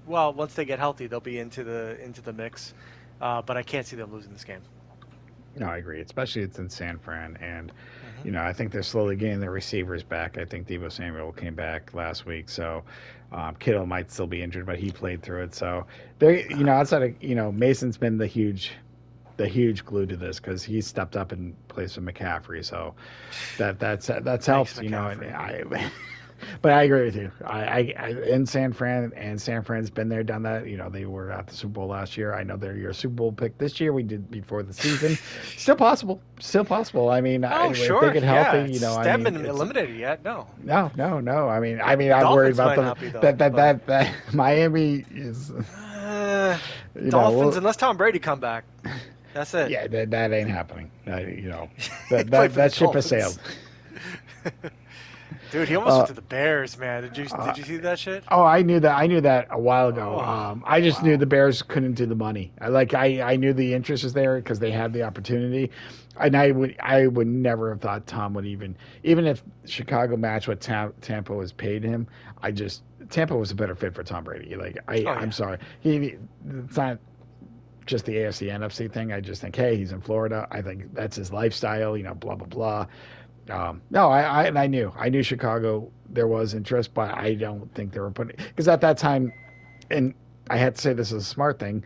well, once they get healthy, they'll be into the mix. But I can't see them losing this game. No, I agree. Especially it's in San Fran, and Hmm. I think they're slowly getting their receivers back. I think Deebo Samuel came back last week, so Kittle might still be injured, but he played through it. So they, outside of Mason's been the huge glue to this because he stepped up in place of McCaffrey. So that's Thanks, helped, And McCaffrey. but I agree with you. I in San Fran, and San Fran's been there, done that. They were at the Super Bowl last year. I know they're your Super Bowl pick this year. We did before the season. Still possible. Still possible. I mean, Oh, if sure. they get Yeah, healthy, they haven't been eliminated yet. No. no. I'm worried Dolphins about might not be, though, that Miami is. Dolphins, Well, unless Tom Brady come back. That's it. yeah, that ain't happening. That He played for the that ship has Dolphins. sailed. Dude, he almost went to the Bears, man. Did you see that shit? Oh, I knew that. I knew that a while ago. Oh, I just knew wow. the Bears couldn't do the money. I knew the interest was there because they had the opportunity, and I would never have thought Tom would even if Chicago matched what Tampa was paid him. Tampa was a better fit for Tom Brady. Oh, yeah. I'm sorry. It's not just the AFC NFC thing. I just think, hey, he's in Florida. I think that's his lifestyle. Blah blah blah. No, I knew Chicago there was interest, but I don't think they were putting because at that time, and I had to say this is a smart thing.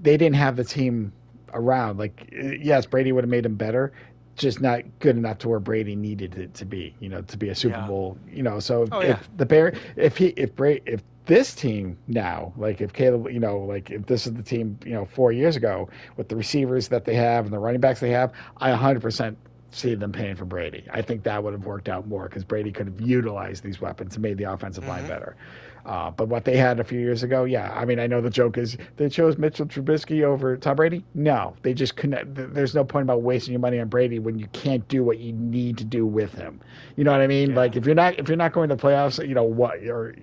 They didn't have the team around. Yes, Brady would have made him better, just not good enough to where Brady needed it to be. To be a Super Yeah. Bowl. So Oh, if yeah. the Bear, if this team now, if Caleb, if this is the team, 4 years ago with the receivers that they have and the running backs they have, I 100% see them paying for Brady. I think that would have worked out more because Brady could have utilized these weapons and made the offensive line better. But what they had a few years ago, yeah. I mean, I know the joke is they chose Mitchell Trubisky over Tom Brady. No, they just couldn't. There's no point about wasting your money on Brady when you can't do what you need to do with him. You know what I mean? Yeah. Like if you're not going to the playoffs, you know what? Or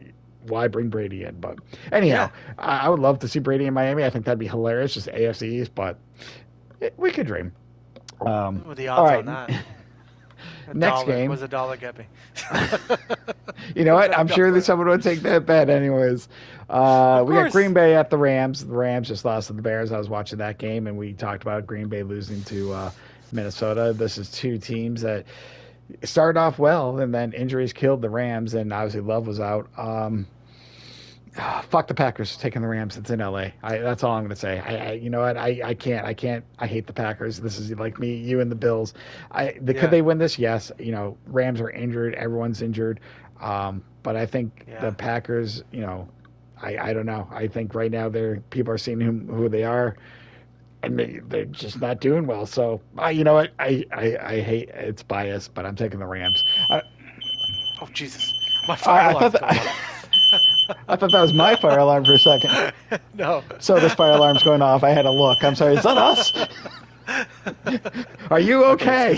why bring Brady in? But anyhow, I would love to see Brady in Miami. I think that'd be hilarious, just AFC East. But we could dream. What were the all odds right. on that? Next game. Was $1 get me? You know what? I'm sure that someone would take that bet anyways. We got Green Bay at the Rams. The Rams just lost to the Bears. I was watching that game, and we talked about Green Bay losing to Minnesota. This is two teams that started off well, and then injuries killed the Rams, and obviously Love was out. Fuck the Packers taking the Rams. It's in LA. That's all I'm going to say. You know what? I can't. I hate the Packers. This is like me, you, and the Bills. Could they win this? Yes. You know, Rams are injured. Everyone's injured. But I think the Packers, you know, I don't know. I think right now people are seeing who they are, and they're just not doing well. So, you know what? I hate it's biased, but I'm taking the Rams. Oh, Jesus. My fire alarm's going off. I thought that was my fire alarm for a second. No. So this fire alarm's going off. I had to look. I'm sorry. Is that us? Are you okay?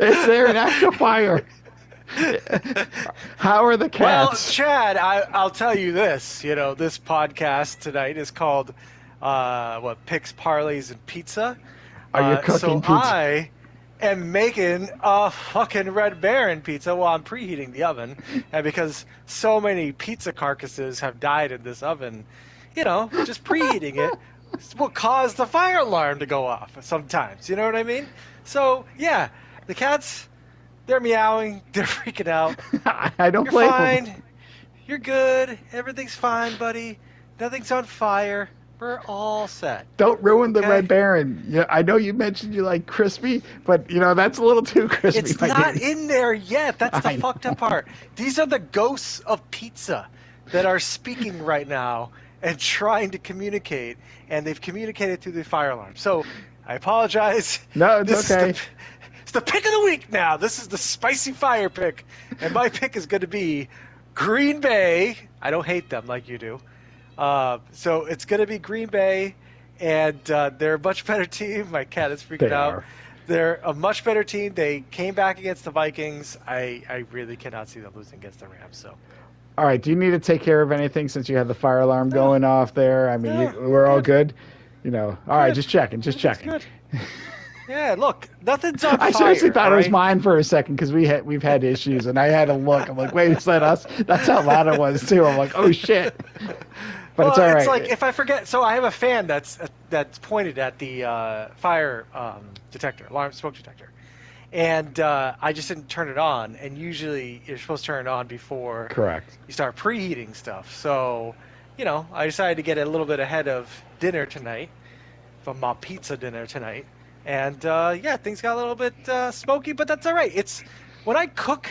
Is there an actual fire? How are the cats? Well, Chad, I'll tell you this. You know, this podcast tonight is called Picks, Parlays, and Pizza. Are you cooking pizza? I am making a fucking Red Baron pizza while I'm preheating the oven. And because so many pizza carcasses have died in this oven, you know, just preheating it will cause the fire alarm to go off sometimes. You know what I mean? So, yeah, the cats, they're meowing. They're freaking out. I don't blame them. You're fine. You're good. Everything's fine, buddy. Nothing's on fire. We're all set. Don't ruin the Red Baron. Yeah, I know you mentioned you like crispy, but you know that's a little too crispy. It's not in there yet. That's the fucked up part. These are the ghosts of pizza that are speaking right now and trying to communicate, and they've communicated through the fire alarm. So I apologize. No, it's okay. It's the pick of the week now. This is the spicy fire pick, and my pick is going to be Green Bay. I don't hate them like you do. So it's going to be Green Bay, and they're a much better team. My cat is freaking out. They're a much better team. They came back against the Vikings. I really cannot see them losing against the Rams. So, all right. Do you need to take care of anything since you had the fire alarm going off there? I mean, we're all good. You know. All right, just checking. Good. Yeah, look, nothing's on fire. I seriously thought it was mine for a second because we've had issues, and I had to look. I'm like, wait, is that us? That's how loud it was too. I'm like, oh shit. But it's all right. It's like if I forget. So I have a fan that's pointed at the fire detector, smoke detector, and I just didn't turn it on. And usually you're supposed to turn it on before you start preheating stuff. So, you know, I decided to get a little bit ahead of dinner tonight, from my pizza dinner tonight, and things got a little bit smoky, but that's all right. It's when I cook,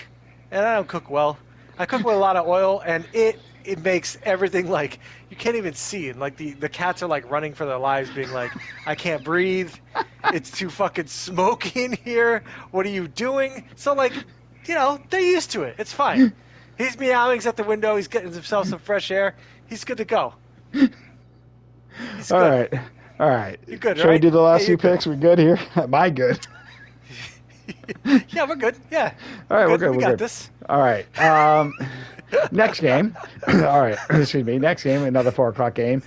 and I don't cook well. I cook with a lot of oil, and it makes everything like you can't even see it. Like the cats are like running for their lives, being like, I can't breathe. It's too fucking smoky in here. What are you doing? So like, you know, they're used to it. It's fine. He's meowing. He's at the window. He's getting himself some fresh air. He's good to go. He's good. All right. You're good, Should we do the last few picks? We're good here? Am I good? Yeah, we're good. Yeah. All right, we're good. We got this. All right. Next game. All right. Excuse me. Next game, another 4:00 game.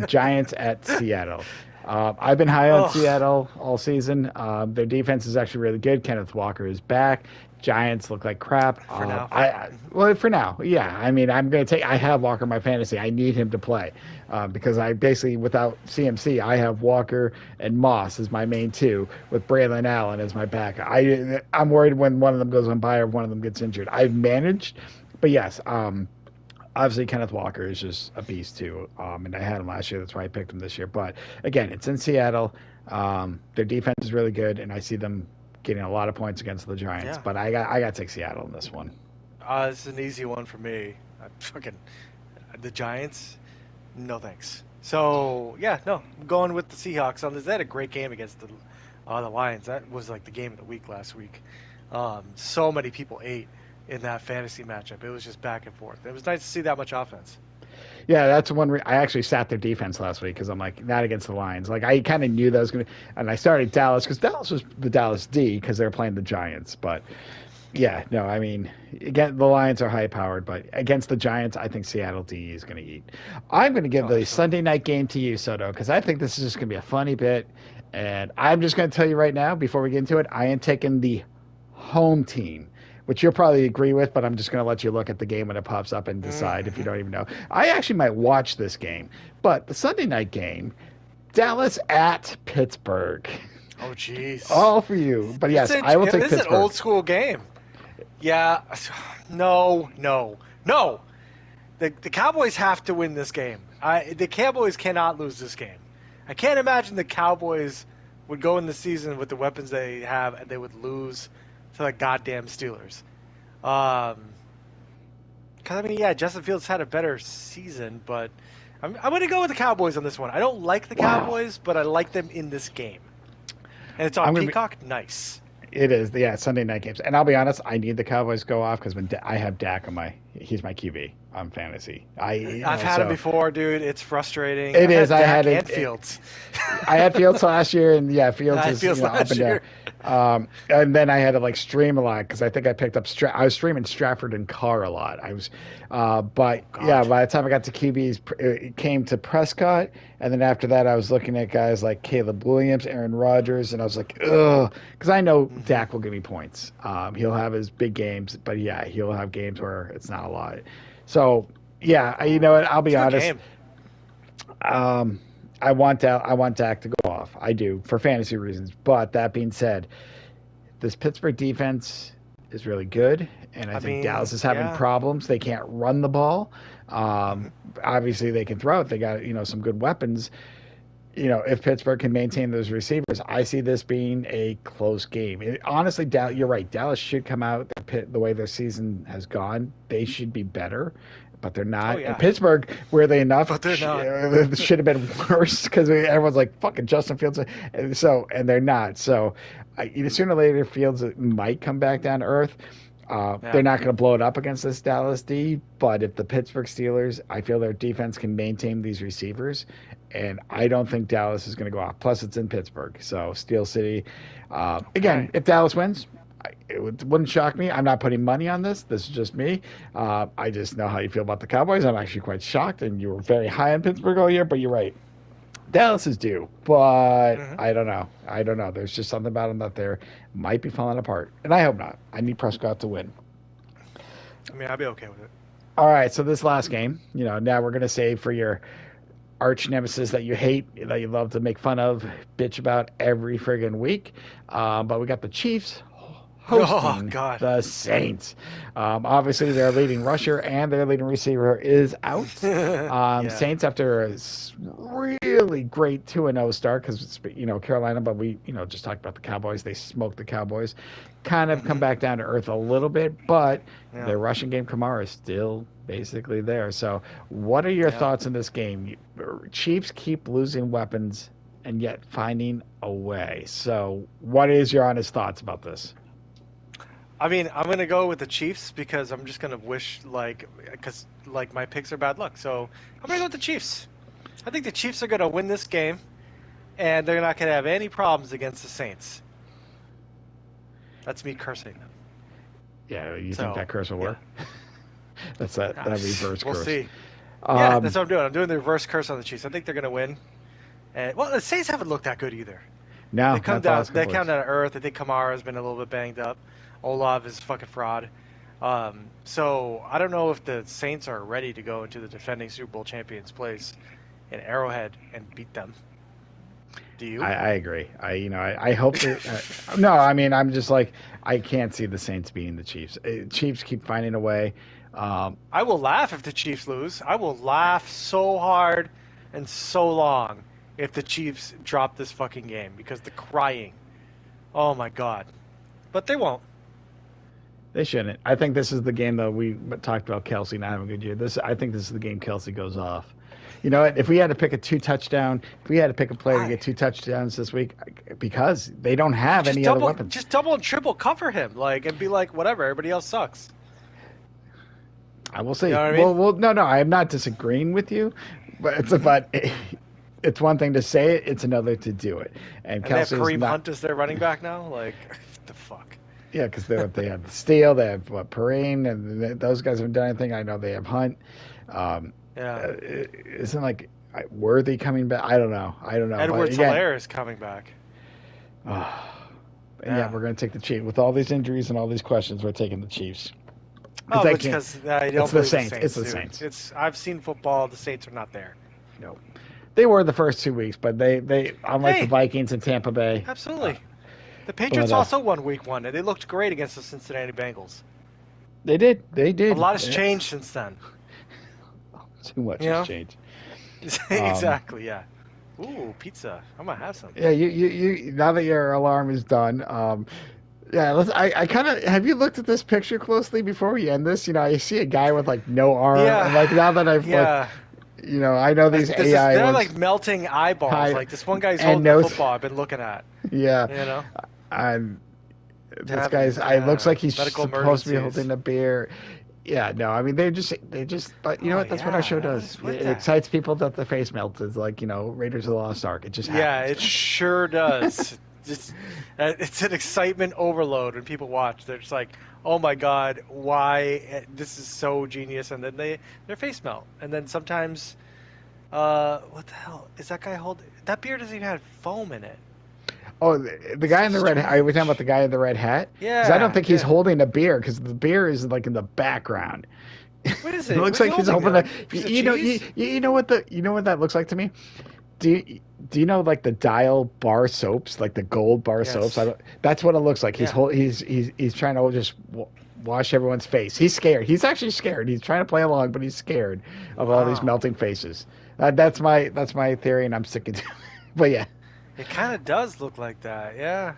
Giants at Seattle. I've been high on Seattle all season. Their defense is actually really good. Kenneth Walker is back. Giants look like crap. For now. For now, yeah. I mean, I have Walker in my fantasy. I need him to play because I basically, without CMC, I have Walker and Moss as my main two with Braylon Allen as my backup. I'm worried when one of them goes on bye or one of them gets injured. I've managed, but yes, obviously Kenneth Walker is just a beast too. And I had him last year. That's why I picked him this year. But again, it's in Seattle. Their defense is really good, and I see them getting a lot of points against the Giants, but I got to take Seattle in this one. It's an easy one for me. The Giants, no thanks. So I'm going with the Seahawks on this. They had a great game against the Oh, the Lions. That was like the game of the week last week. So many people ate in that fantasy matchup. It was just back and forth. It was nice to see that much offense. Yeah, that's one. I actually sat their defense last week because I'm like, not against the Lions. Like, I kind of knew that was going to, and I started Dallas because Dallas was the Dallas D because they were playing the Giants. But yeah, no, I mean, again, the Lions are high powered, but against the Giants, I think Seattle D is going to eat. I'm going to give Oh, the absolutely. Sunday night game to you, Soto, because I think this is just going to be a funny bit. And I'm just going to tell you right now, before we get into it, I am taking the home team, which you'll probably agree with, but I'm just going to let you look at the game when it pops up and decide if you Mm-hmm. don't even know. I actually might watch this game, but the Sunday night game, Dallas at Pittsburgh. Oh, jeez. All for you. But yes, I will take This is an Pittsburgh. old school game. Yeah. No, no, no. The Cowboys have to win this game. The Cowboys cannot lose this game. I can't imagine the Cowboys would go in the season with the weapons they have and they would lose to the goddamn Steelers. Because, I mean, yeah, Justin Fields had a better season, but I'm going to go with the Cowboys on this one. I don't like the Wow. Cowboys, but I like them in this game. And it's on I'm going to be. Peacock. Nice. It is, yeah, Sunday night games. And I'll be honest, I need the Cowboys to go off because when I have Dak on he's my QB on fantasy. I've had him So before, dude. It's frustrating. it I've is. had Dak and Fields. I had Fields last year, and yeah, Fields I had is Fields up last and down. year. And then I had to like stream a lot because I think I picked up. I was streaming Stratford and Carr a lot. But yeah, God. by the time I got to QBs, it came to Prescott, and then after that, I was looking at guys like Caleb Williams, Aaron Rodgers, and I was like, ugh, because I know Mm-hmm. Dak will give me points. He'll have his big games, but yeah, he'll have games where it's not a lot. So yeah, you know what? I'll be It's a good honest. game. I want Dak to go off. I do for fantasy reasons. But that being said, this Pittsburgh defense is really good, and I I think mean, Dallas is having yeah. problems. They can't run the ball. Mhm. Obviously, they can throw it. They got some good weapons. If Pittsburgh can maintain those receivers, I see this being a close game. Honestly, you're right. Dallas should come out the way their season has gone. They should be better, but they're Oh, not. And yeah. Pittsburgh, were they enough? But they're not. Should have been worse because everyone's like fucking Justin Fields, and they're not. So, sooner or later, Fields might come back down to earth. Yeah. They're not going to blow it up against this Dallas D, but if the Pittsburgh Steelers, I feel their defense can maintain these receivers, and I don't think Dallas is going to go off. Plus, it's in Pittsburgh, so Steel City. Again, Okay. if Dallas wins, wouldn't shock me. I'm not putting money on this. This is just me. I just know how you feel about the Cowboys. I'm actually quite shocked, and you were very high on Pittsburgh all year, but you're right. Dallas is due, but Mhm. I don't know. I don't know. There's just something about them that they might be falling apart, and I hope not. I need Prescott to win. I mean, I'd be okay with it. All right, so this last game, now we're gonna save for your arch nemesis that you hate, that you love to make fun of, bitch about every friggin' week. But we got the Chiefs Oh, hosting God. the Saints. Obviously, their leading rusher and their leading receiver is out. Yeah. Saints, after a really great 2-0 start, because Carolina, but we just talked about the Cowboys. They smoked the Cowboys. Kind of come back down to earth a little bit, but Yeah. their rushing game, Kamara, is still basically there. So, what are your Yeah. thoughts on this game? Chiefs keep losing weapons and yet finding a way. So, what is your honest thoughts about this? I mean, I'm gonna go with the Chiefs because I'm just gonna wish because my picks are bad luck. So I'm gonna go with the Chiefs. I think the Chiefs are gonna win this game, and they're not gonna have any problems against the Saints. That's me cursing them. Yeah, you So, think that curse will work? That's that reverse We'll curse. see. Yeah, Um, that's what I'm doing. I'm doing the reverse curse on the Chiefs. I think they're gonna win. And well, the Saints haven't looked that good either. no, They come not the down. last They couple come weeks. down to earth. I think Kamara's been a little bit banged up. Olav is fucking fraud. So I don't know if the Saints are ready to go into the defending Super Bowl champions place in Arrowhead and beat them. Do you? I agree. I hope that. No, I mean, I'm just like, I can't see the Saints beating the Chiefs. Chiefs keep finding a way. I will laugh if the Chiefs lose. I will laugh so hard and so long if the Chiefs drop this fucking game because the crying. Oh my god. But they won't. They shouldn't. I think this is the game, though. We talked about Kelsey not having a good year. I think this is the game Kelsey goes off. You know what? If we had to pick a if we had to pick a player to Why? get 2 touchdowns this week, because they don't have Just any other double, weapons. just double and triple cover him, and be like, whatever. Everybody else sucks. I will see. You know what I mean? Well, no, I am not disagreeing with you, but it's one thing to say it, it's another to do it. And And they have Kelsey is Kareem not. Hunt as their running back now. Like, the fuck. Yeah, because they have Steele, they have Perrine, and those guys haven't done anything. I know they have Hunt. Yeah. Isn't like Worthy coming back? I don't know. Edwards-Helaire is coming back. Yeah, we're going to take the Chiefs with all these injuries and all these questions. We're taking the Chiefs. Oh, it's because I don't it's the believe Saints. It's the dude. Saints. I've seen football. The Saints are not there. No, they were the first 2 weeks, but they unlike the Vikings and Tampa Bay. Absolutely. The Patriots also won Week 1, and they looked great against the Cincinnati Bengals. They did. A lot has changed since then. Too much has changed. Exactly. Yeah. Ooh, pizza. I'm gonna have some. Yeah. You. Now that your alarm is done. Yeah, I kind of have you looked at this picture closely before we end this? I see a guy with like no arm, and like now that I've looked, I know these AI they're ones, like melting eyeballs. Like this one guy's and holding the football I've been looking at. Yeah, this guy's. It looks like he's supposed to be holding a beer. Yeah, no, I mean they just, but you know what? That's what our show does. It excites people that the face melts. It's like Raiders of the Lost Ark. It just happens. Yeah, it sure does. It's an excitement overload when people watch. They're just like, "Oh my god, why? This is so genius!" And then their face melt. And then sometimes, what the hell is that guy holding? That beer doesn't even have foam in it. Oh, the guy in the red hat. Are we talking about the guy in the red hat? Yeah. 'Cause I don't think he's holding a beer because the beer is like in the background. What is it? It looks like he's holding you know what that looks like to me? Do you know like the Dial bar soaps, like the gold bar soaps? That's what it looks like. He's he's trying to just wash everyone's face. He's scared. He's actually scared. He's trying to play along, but he's scared of all these melting faces. That's my theory, and I'm sticking to it. But yeah. It kind of does look like that, yeah.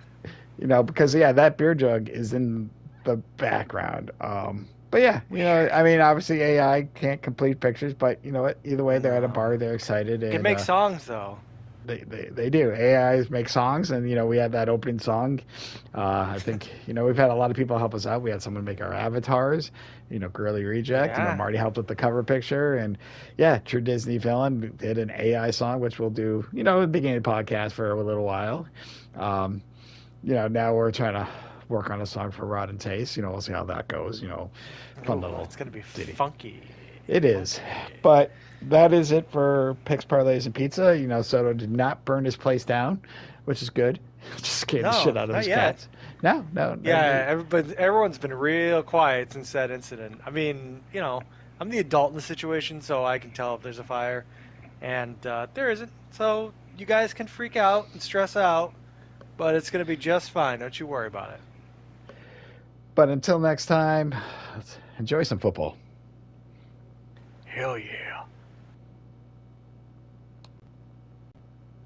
Because that beer jug is in the background. But yeah, I mean, obviously AI can't complete pictures, but you know what? Either way, they're at a bar, they're excited. It can make songs though. They do. AIs make songs, and we had that opening song. I think we've had a lot of people help us out. We had someone make our avatars. Girly Reject. Yeah. Marty helped with the cover picture, and True Disney Villain did an AI song, which we'll do. At the beginning of the podcast for a little while. Now we're trying to work on a song for Rod and Taste. We'll see how that goes. Fun little. It's gonna be ditty. funky. It is, but that is it for Picks, Parlays, and Pizza. Soto did not burn his place down, which is good. Just scared the shit out of his cats. No. Yeah, everyone's been real quiet since that incident. I mean, I'm the adult in the situation, so I can tell if there's a fire, and there isn't. So you guys can freak out and stress out, but it's gonna be just fine. Don't you worry about it. But until next time, let's enjoy some football. Hell yeah.